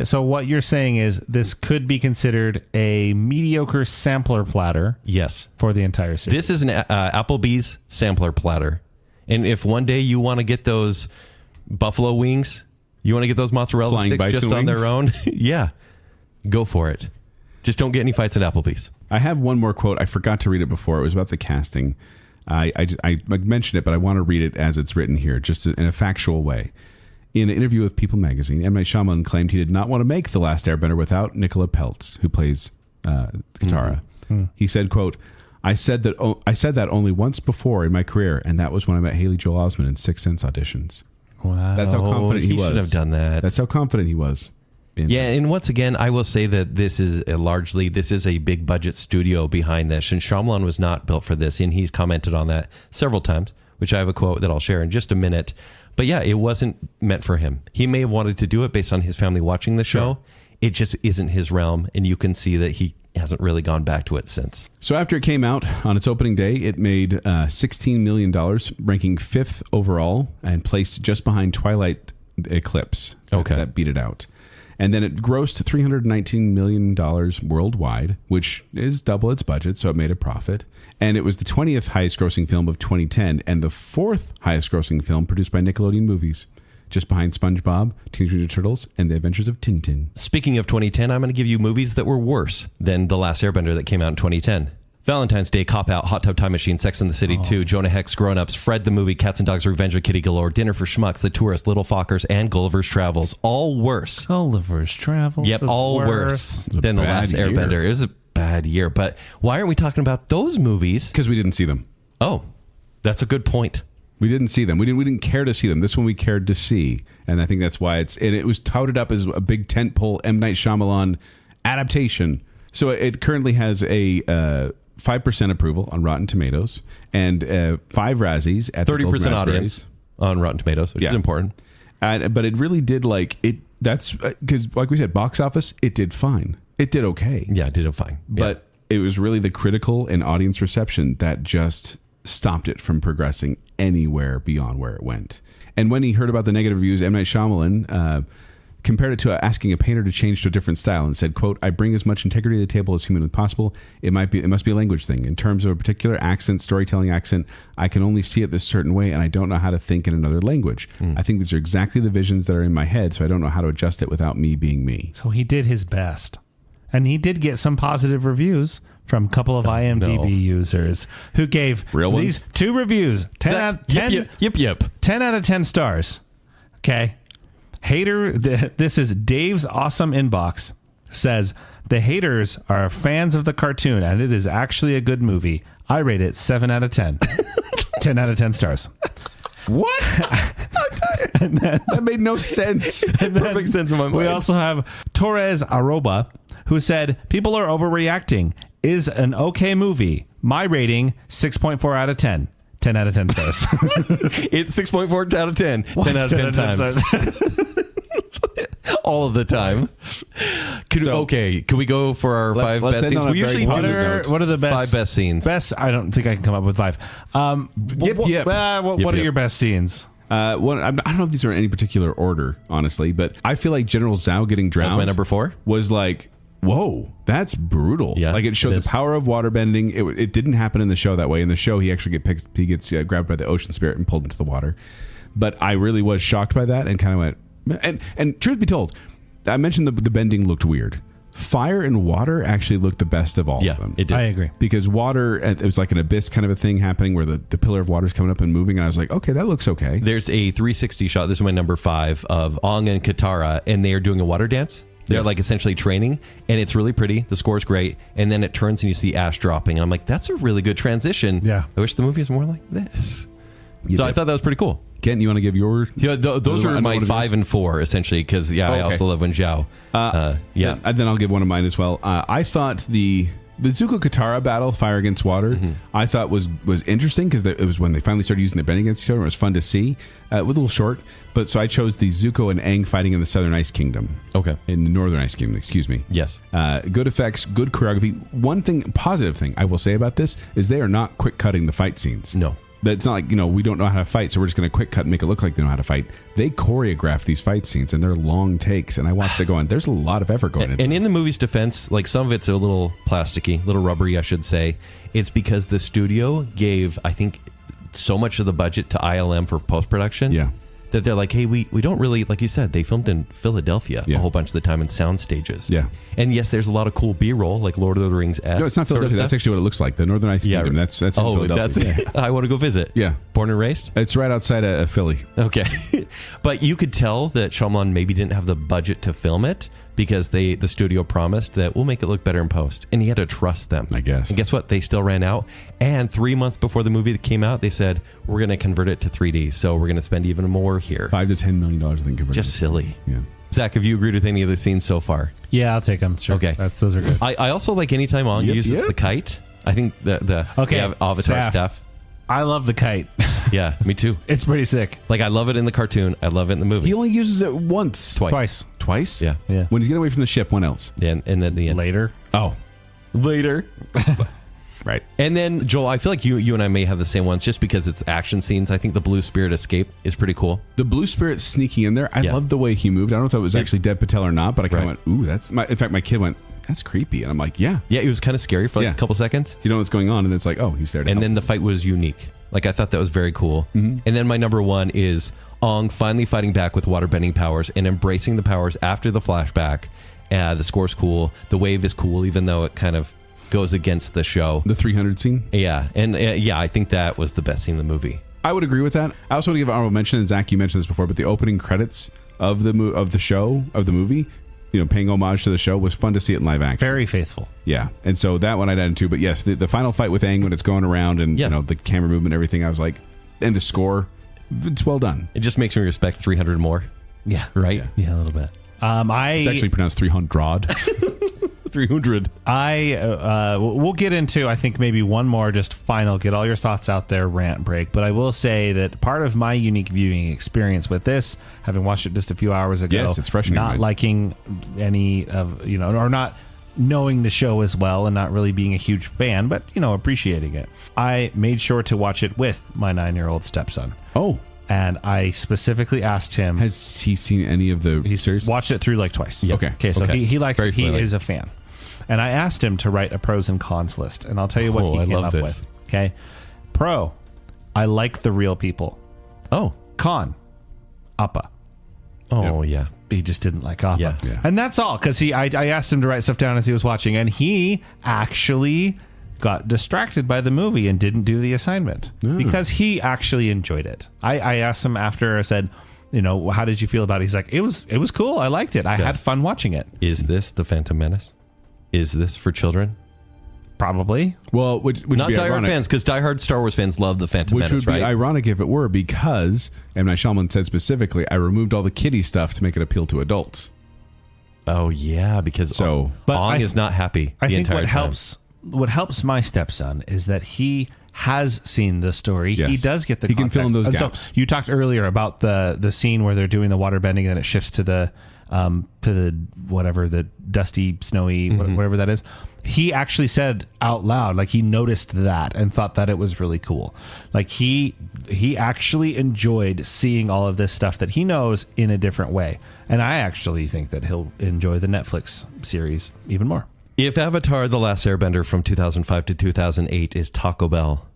So what you're saying is this could be considered a mediocre sampler platter Yes. for the entire series. This is an Applebee's sampler platter. And if one day you want to get those buffalo wings, you want to get those mozzarella Flying sticks just bison on their wings? own, yeah, go for it. Just don't get any fights at Applebee's. I have one more quote. I forgot to read it before. It was about the casting. I mentioned it, but I want to read it as it's written here, just in a factual way. In an interview with People magazine, M. Night Shyamalan claimed he did not want to make The Last Airbender without Nicola Peltz, who plays Katara. He said, quote, I said that only once before in my career, and that was when I met Haley Joel Osment in Sixth Sense auditions. Wow. That's how confident he was. should have done that. That's how confident he was. Yeah, and once again, I will say that this is a big budget studio behind this, and Shyamalan was not built for this, and he's commented on that several times, which I have a quote that I'll share in just a minute. But yeah, it wasn't meant for him. He may have wanted to do it based on his family watching the show. It just isn't his realm, and you can see that he hasn't really gone back to it since. So after it came out on its opening day, it made $16 million, ranking 5th overall, and placed just behind Twilight Eclipse. That beat it out. And then it grossed $319 million worldwide, which is double its budget, so it made a profit. And it was the 20th highest grossing film of 2010 and the 4th highest grossing film produced by Nickelodeon Movies, just behind SpongeBob, Teenage Mutant Ninja Turtles, and The Adventures of Tintin. Speaking of 2010, I'm going to give you movies that were worse than The Last Airbender that came out in 2010. Valentine's Day, Cop Out, Hot Tub Time Machine, Sex and the City 2, Jonah Hex, Grown Ups, Fred the Movie, Cats and Dogs Revenge of Kitty Galore, Dinner for Schmucks, The Tourist, Little Fockers, and Gulliver's Travels. All worse. Gulliver's Travels. Yep, all worse than The Last Airbender. It was a bad year. But why aren't we talking about those movies? Because we didn't see them. Oh, that's a good point. We didn't see them. We didn't care to see them. This one we cared to see, and I think that's why it was touted up as a big tentpole M. Night Shyamalan adaptation. So it currently has a 5% approval on Rotten Tomatoes and 5 Razzies at 30% audience on Rotten Tomatoes, which is important. But it really did that's because, like we said, box office, it did fine. It did okay. Yeah, it did fine. But it was really the critical and audience reception that just stopped it from progressing anywhere beyond where it went. And when he heard about the negative reviews, M. Night Shyamalan compared it to asking a painter to change to a different style and said, quote, "I bring as much integrity to the table as humanly possible. It must be a language thing. In terms of a particular accent, storytelling accent, I can only see it this certain way, and I don't know how to think in another language. I think these are exactly the visions that are in my head, so I don't know how to adjust it without me being me." So he did his best. And he did get some positive reviews from a couple of IMDb users who gave these 2 reviews. 10 out of 10. Yep. 10 out of 10 stars. Okay. Hater, this is Dave's Awesome Inbox, says, "The haters are fans of the cartoon, and it is actually a good movie. I rate it 7 out of 10. 10 out of 10 stars." What? That made no sense. Perfect sense in my mind. We also have Torres Arroba, who said, "People are overreacting. Is an okay movie. My rating, 6.4 out of 10. 10 out of 10 stars." It's 6.4 out of 10. 10 out of 10 times. All of the time. Could we go for our 5 best scenes? We usually what are the best 5 best scenes? I don't think I can come up with 5. What are your best scenes? I don't know if these are in any particular order, honestly, but I feel like General Zhao getting drowned. That's my number 4. Was like, whoa, that's brutal. Yeah, like it showed the power of waterbending. It didn't happen in the show that way. In the show, he actually gets grabbed by the ocean spirit and pulled into the water. But I really was shocked by that and kind of went. And truth be told, I mentioned the bending looked weird. Fire and water actually looked the best of all of them. It did. I agree. Because water, it was like an abyss kind of a thing happening where the pillar of water is coming up and moving. And I was like, okay, that looks okay. There's a 360 shot. This is my number 5 of Ong and Katara, and they are doing a water dance. They're like essentially training, and it's really pretty. The score's great. And then it turns and you see ash dropping. And I'm like, that's a really good transition. Yeah. I wish the movie was more like this. So I thought that was pretty cool. Kent, you want to give your... Yeah, those are my 5 and 4, essentially, because, I also love Wen Zhao. Then I'll give one of mine as well. I thought the Zuko Katara battle, Fire Against Water, I thought was interesting because it was when they finally started using the bending against each other. It was fun to see. It was a little short, but so I chose the Zuko and Aang fighting in the Southern Ice Kingdom. Okay. In the Northern Ice Kingdom, excuse me. Yes. Good effects, good choreography. One positive thing I will say about this is they are not quick cutting the fight scenes. No. It's not like, we don't know how to fight, so we're just going to quick cut and make it look like they know how to fight. They choreograph these fight scenes, and they're long takes. And I watched it going, there's a lot of effort going into And this. in the movie's defense, like some of it's a little plasticky, a little rubbery, I should say. It's because the studio gave, I think, so much of the budget to ILM for post-production. Yeah. That they're like, hey, we don't really, like you said, they filmed in Philadelphia a whole bunch of the time in sound stages. Yeah. And yes, there's a lot of cool B-roll, like Lord of the Rings. No, it's not Philadelphia. That's actually what it looks like. The Northern Ice Kingdom. That's in Philadelphia. I want to go visit. Yeah. Born and raised? It's right outside of Philly. Okay. But you could tell that Shyamalan maybe didn't have the budget to film it because the studio promised that we'll make it look better in post. And he had to trust them. I guess. And guess what? They still ran out. And 3 months before the movie came out, they said, we're going to convert it to 3D. So we're going to spend even more here. $5 to $10 million, I think. Just silly. Yeah. Zach, have you agreed with any of the scenes so far? Yeah, I'll take them. Sure. Okay. Those are good. I also like anytime Ong uses the kite. I think the Ahvahtar stuff. I love the kite. Yeah, me too. It's pretty sick. Like, I love it in the cartoon. I love it in the movie. He only uses it once. Twice. Twice? Yeah. When he's getting away from the ship, when else? Yeah, and then the end. Later. Oh. Later. Right. And then, Joel, I feel like you and I may have the same ones just because it's action scenes. I think the Blue Spirit escape is pretty cool. The Blue Spirit sneaking in there, I loved the way he moved. I don't know if that was actually Dev Patel or not, but I kind of went, ooh, that's... In fact, my kid went, that's creepy. And I'm like, yeah. Yeah, it was kind of scary for like a couple seconds. You know what's going on, and it's like, oh, he's there to help. Then the fight was unique. Like, I thought that was very cool. Mm-hmm. And then my number 1 is Ong finally fighting back with waterbending powers and embracing the powers after the flashback. The score's cool. The wave is cool, even though it kind of goes against the show. The 300 scene? Yeah. And I think that was the best scene in the movie. I would agree with that. I also want to give an honorable mention, and Zach, you mentioned this before, but the opening credits of the movie, paying homage to the show, was fun to see it in live action. Very faithful. Yeah. And so that one I'd add into. But yes, the final fight with Aang when it's going around and the camera movement and everything, I was like, and the score, it's well done. It just makes me respect 300 more. Yeah. Right? Yeah, a little bit. It's actually pronounced 300. 300. We'll get into, I think, maybe one more just final, get all your thoughts out there, rant break. But I will say that part of my unique viewing experience with this, having watched it just a few hours ago, Yes, it's fresh in your not mind. liking any of, or not knowing the show as well and not really being a huge fan, but, appreciating it. I made sure to watch it with my 9-year-old stepson. Oh. And I specifically asked him. Has he seen any of the He's series? watched it through like twice. Yeah. Okay, so Okay. he likes Very it. He familiar. is a fan. And I asked him to write a pros and cons list. And I'll tell you what he I came love up this. with. Okay. Pro, I like the real people. Oh. Con, Appa. Oh, yeah. He just didn't like Appa. Yeah. Yeah. And that's all. Because I asked him to write stuff down as he was watching. And he actually got distracted by the movie and didn't do the assignment. Because he actually enjoyed it. I asked him after, I said, how did you feel about it? He's like, it was cool. I liked it. I had fun watching it. Is this The Phantom Menace? Is this for children? Probably. Well, which would Not be diehard ironic. fans, because diehard Star Wars fans love The Phantom Which Menace, would be right? ironic if it were, because M. Night Shyamalan said specifically, I removed all the kiddie stuff to make it appeal to adults. Oh, yeah, because So- But Ong I- is not happy I the think entire what time. helps my stepson is that he has seen the story. Yes. He does get the He can fill in context. those And gaps. So you talked earlier about the scene where they're doing the water bending and then it shifts to the whatever, the dusty, snowy, whatever that is. He actually said out loud, like he noticed that and thought that it was really cool. Like he actually enjoyed seeing all of this stuff that he knows in a different way. And I actually think that he'll enjoy the Netflix series even more. If Avatar: The Last Airbender from 2005 to 2008 is Taco Bell,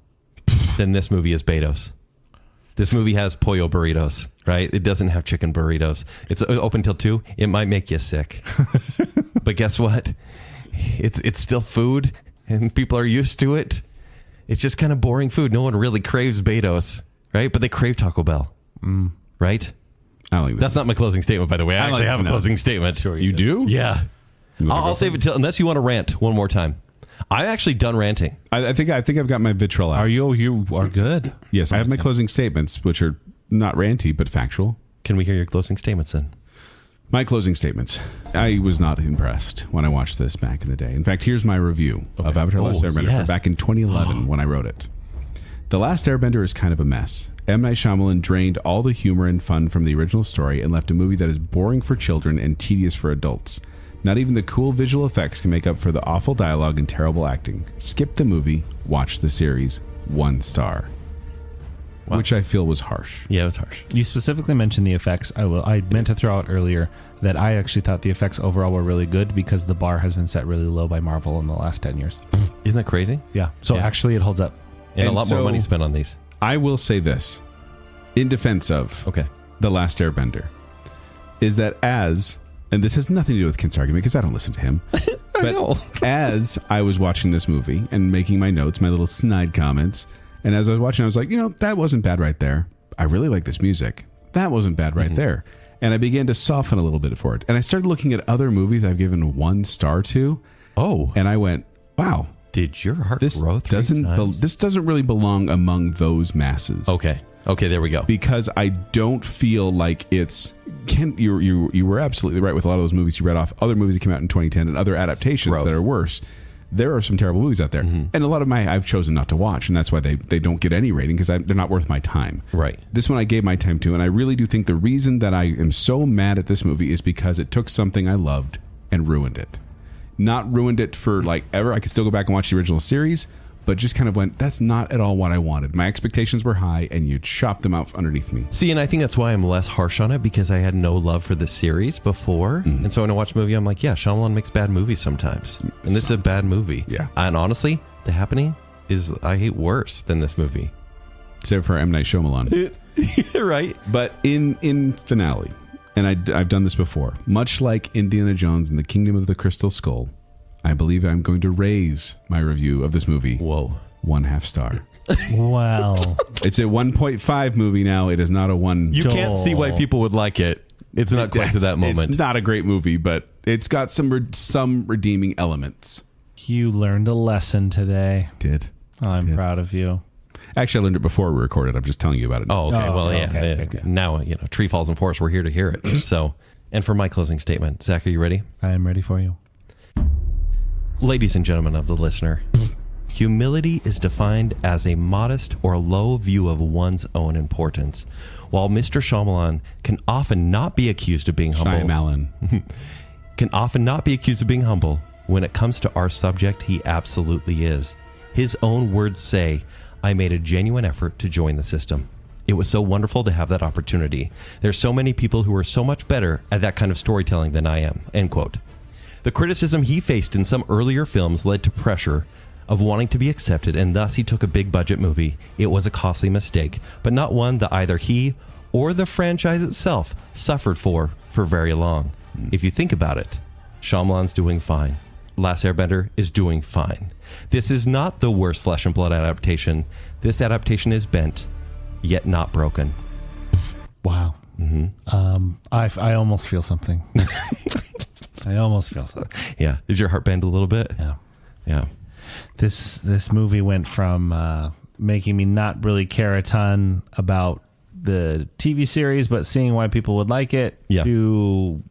then this movie is Betos. This movie has pollo burritos, right? It doesn't have chicken burritos. It's open till 2. It might make you sick. But guess what? It's still food, and people are used to it. It's just kind of boring food. No one really craves Betos, right? But they crave Taco Bell, right? I don't like that. That's not my closing statement, by the way. I actually have a closing statement. You do? Yeah. You wanna I'll go save it till, unless you want to rant one more time. I'm actually done ranting. I think I've got my vitriol out. You are good. Yes, I have my closing statements, which are not ranty, but factual. Can we hear your closing statements then? My closing statements. I was not impressed when I watched this back in the day. In fact, here's my review of Avatar: Last Airbender yes. from back in 2011 when I wrote it. The Last Airbender is kind of a mess. M. Night Shyamalan drained all the humor and fun from the original story and left a movie that is boring for children and tedious for adults. Not even the cool visual effects can make up for the awful dialogue and terrible acting. Skip the movie, watch the series. 1 star. Wow. Which I feel was harsh. Yeah, it was harsh. You specifically mentioned the effects. I meant to throw out earlier that I actually thought the effects overall were really good because the bar has been set really low by Marvel in the last 10 years. Isn't that crazy? Yeah. So Yeah. actually it holds up. And a And lot more so- money spent on these. I will say this, in defense of Okay. The Last Airbender, is that and this has nothing to do with Kent's argument because I don't listen to him, but as I was watching this movie and making my notes, my little snide comments, and as I was watching, I was like, that wasn't bad right there. I really like this music. That wasn't bad right there. And I began to soften a little bit for it. And I started looking at other movies I've given 1 star to, Oh, and I went, wow, did your heart this grow 3 doesn't times? this doesn't really belong among those masses. Okay. Okay, there we go. Because I don't feel like it's you were absolutely right with a lot of those movies you read off. Other movies that came out in 2010 and other adaptations Gross. that are worse. There are some terrible movies out there, and a lot of I've chosen not to watch, and that's why they don't get any rating because they're not worth my time. Right. This one I gave my time to, and I really do think the reason that I am so mad at this movie is because it took something I loved and ruined it. Not ruined it for like ever. I could still go back and watch the original series, but just kind of went, that's not at all what I wanted. My expectations were high, and you chopped them out underneath me. See, and I think that's why I'm less harsh on it because I had no love for the series before. And so when I watch a movie, I'm like, yeah, Shyamalan makes bad movies sometimes. And this is a bad movie. Yeah. And honestly, The Happening is, I hate worse than this movie. Except for M. Night Shyamalan. Right. But in finale, and I've done this before, much like Indiana Jones and the Kingdom of the Crystal Skull, I believe I'm going to raise my review of this movie Whoa. 1/2 star. Well, It's a 1.5 movie now. It is not a 1. You can't see why Joel. people would like it. It's not quite to that moment. It's not a great movie, but it's got some redeeming elements. you learned a lesson today. Did. I'm Did. proud of you. Actually, I learned it before we recorded. I'm just telling you about it. Oh, okay. Well, yeah. okay. Now, tree falls in forest. We're here to hear it. So, and for my closing statement, Zach, are you ready? I am ready for you. Ladies and gentlemen of the listener, humility is defined as a modest or low view of one's own importance. While Mr. Shyamalan can often not be accused of being humble, when it comes to our subject, he absolutely is. His own words say, I made a genuine effort to join the system. It was so wonderful to have that opportunity. There's so many people who are so much better at that kind of storytelling than I am. End quote. The criticism he faced in some earlier films led to pressure of wanting to be accepted, and thus he took a big budget movie. It was a costly mistake, but not one that either he or the franchise itself suffered for very long. If you think about it, Shyamalan's doing fine. Last Airbender is doing fine. This is not the worst flesh and blood adaptation. This adaptation is bent, yet not broken. Wow. I almost feel something. I almost feel something. Yeah. Did your heart bend a little bit? Yeah. Yeah. This movie went from making me not really care a ton about the TV series, but seeing why people would like it, to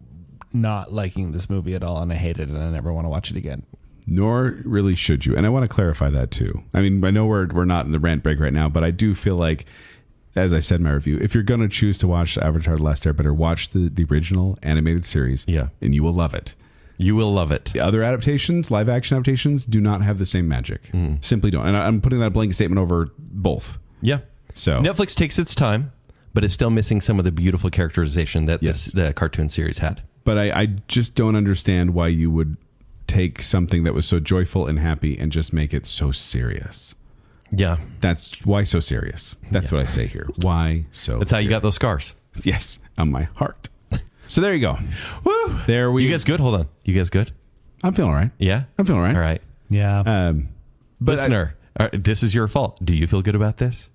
not liking this movie at all, and I hate it, and I never want to watch it again. Nor really should you. And I want to clarify that too. I mean, I know we're not in the rant break right now, but I do feel like, as I said in my review, if you're going to choose to watch Avatar: The Last Airbender, watch the original animated series. Yeah. And you will love it. You will love it. The other adaptations, live action adaptations, do not have the same magic. Simply don't. And I'm putting that blanket statement over both. Yeah. So Netflix takes its time, but it's still missing some of the beautiful characterization that the cartoon series had. But I just don't understand why you would take something that was so joyful and happy and just make it so serious. Yeah. That's why so serious. That's what I say here. Why so That's how you got those scars. Yes, on my heart. So there you go. Woo! There we You guys good? Hold on. You guys good? I'm feeling all right. Yeah? I'm feeling all right. All right. Yeah. But Listener, this is your fault. Do you feel good about this?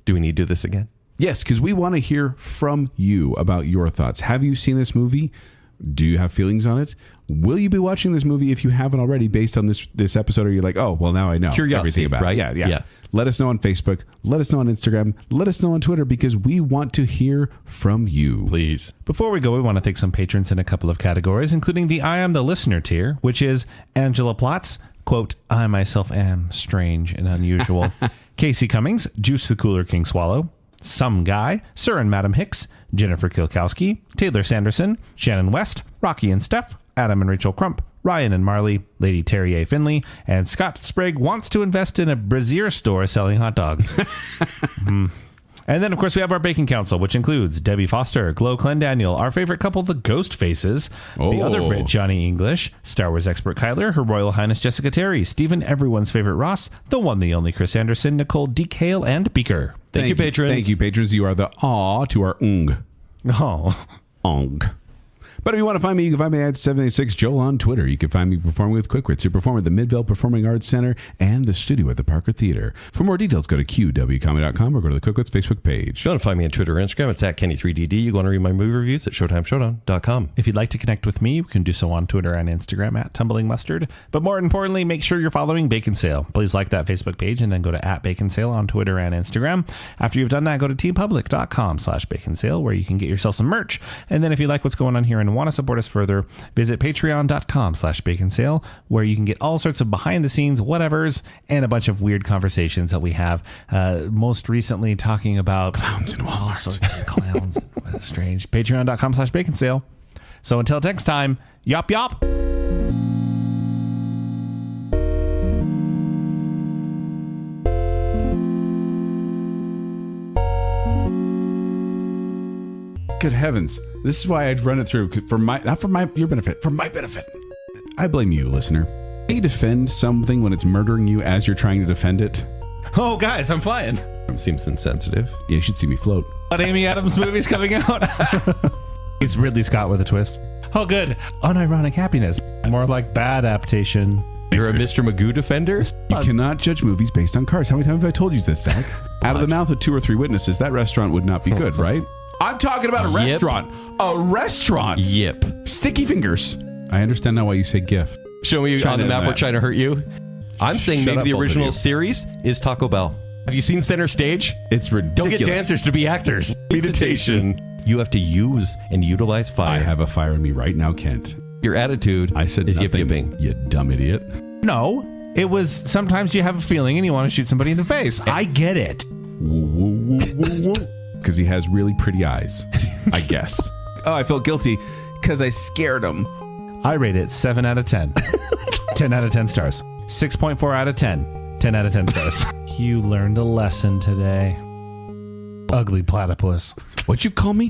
Do we need to do this again? yes, because we want to hear from you about your thoughts. Have you seen this movie? Do you have feelings on it? Will you be watching this movie if you haven't already based on this episode? Or you're like, oh, well, now I know Curiosity, everything about right? it. Yeah. Let us know on Facebook. Let us know on Instagram. Let us know on Twitter, because we want to hear from you. Please. Before we go, we want to thank some patrons in a couple of categories, including the I Am the Listener tier, which is Angela Plotz, quote, I myself am strange and unusual. Casey Cummings, Juice the Cooler King Swallow, Some Guy, Sir and Madam Hicks, Jennifer Kilkowski, Taylor Sanderson, Shannon West, Rocky and Steph, Adam and Rachel Crump, Ryan and Marley, Lady Terry A. Finley, and Scott Sprague wants to invest in a brazier store selling hot dogs. And then, of course, we have our Bacon Council, which includes Debbie Foster, Glow Clendaniel, our favorite couple, the Ghost Faces, the other Brit, Johnny English, Star Wars expert Kyler, Her Royal Highness Jessica Terry, Stephen, everyone's favorite Ross, the one, the only Chris Anderson, Nicole Deke Hale, and Beaker. Thank you, patrons. Thank you, patrons. You are the aw to our ung. Oh. Ong. But if you want to find me, you can find me at 786 Joel on Twitter. You can find me performing with Quick Wits, your performer at the Midvale Performing Arts Center and the studio at the Parker Theater. For more details, go to qwcomedy.com or go to the Quick Wits Facebook page. If you want to find me on Twitter or Instagram, it's at Kenny3DD. You want to read my movie reviews at ShowtimeShowdown.com. If you'd like to connect with me, you can do so on Twitter and Instagram at Tumbling Mustard. But more importantly, make sure you're following Baconsale. Please like that Facebook page and then go to at Baconsale on Twitter and Instagram. After you've done that, go to tpublic.com/Baconsale, where you can get yourself some merch. And then if you like what's going on here and want to support us further, visit patreon.com/Baconsale, where you can get all sorts of behind the scenes whatevers and a bunch of weird conversations that we have. Most recently talking about Clowns and all sorts of clowns. That's strange. Patreon.com/Baconsale. So until next time, yop yop. Good heavens. This is why I'd run it through, not for your benefit, for my benefit. I blame you, listener. You defend something when it's murdering you as you're trying to defend it. Oh, guys, I'm flying. It seems insensitive. Yeah, you should see me float. But Amy Adams movie's coming out. He's Ridley Scott with a twist. Oh, good. Unironic happiness. More like bad adaptation. You're a Mr. Magoo defender? You cannot judge movies based on cars. How many times have I told you this, Zach? Out of the mouth of 2 or 3 witnesses, that restaurant would not be good, right? I'm talking about a restaurant. A restaurant. Yep. Sticky fingers. I understand now why you say GIF. Show me on the map where China hurt you. I'm saying Shut maybe up, the both of original you. series is Taco Bell. Have you seen Center Stage? It's ridiculous. Don't get dancers to be actors. Meditation. You have to use and utilize fire. I have a fire in me right now, Kent. Your attitude I said is nothing, yip-yipping. you dumb idiot. No, it was sometimes you have a feeling and you want to shoot somebody in the face. I get it. Because he has really pretty eyes, I guess. Oh, I felt guilty because I scared him. I rate it 7 out of 10. 10 out of 10 stars. 6.4 out of 10. 10 out of 10 stars. You learned a lesson today. Ugly platypus. What'd you call me?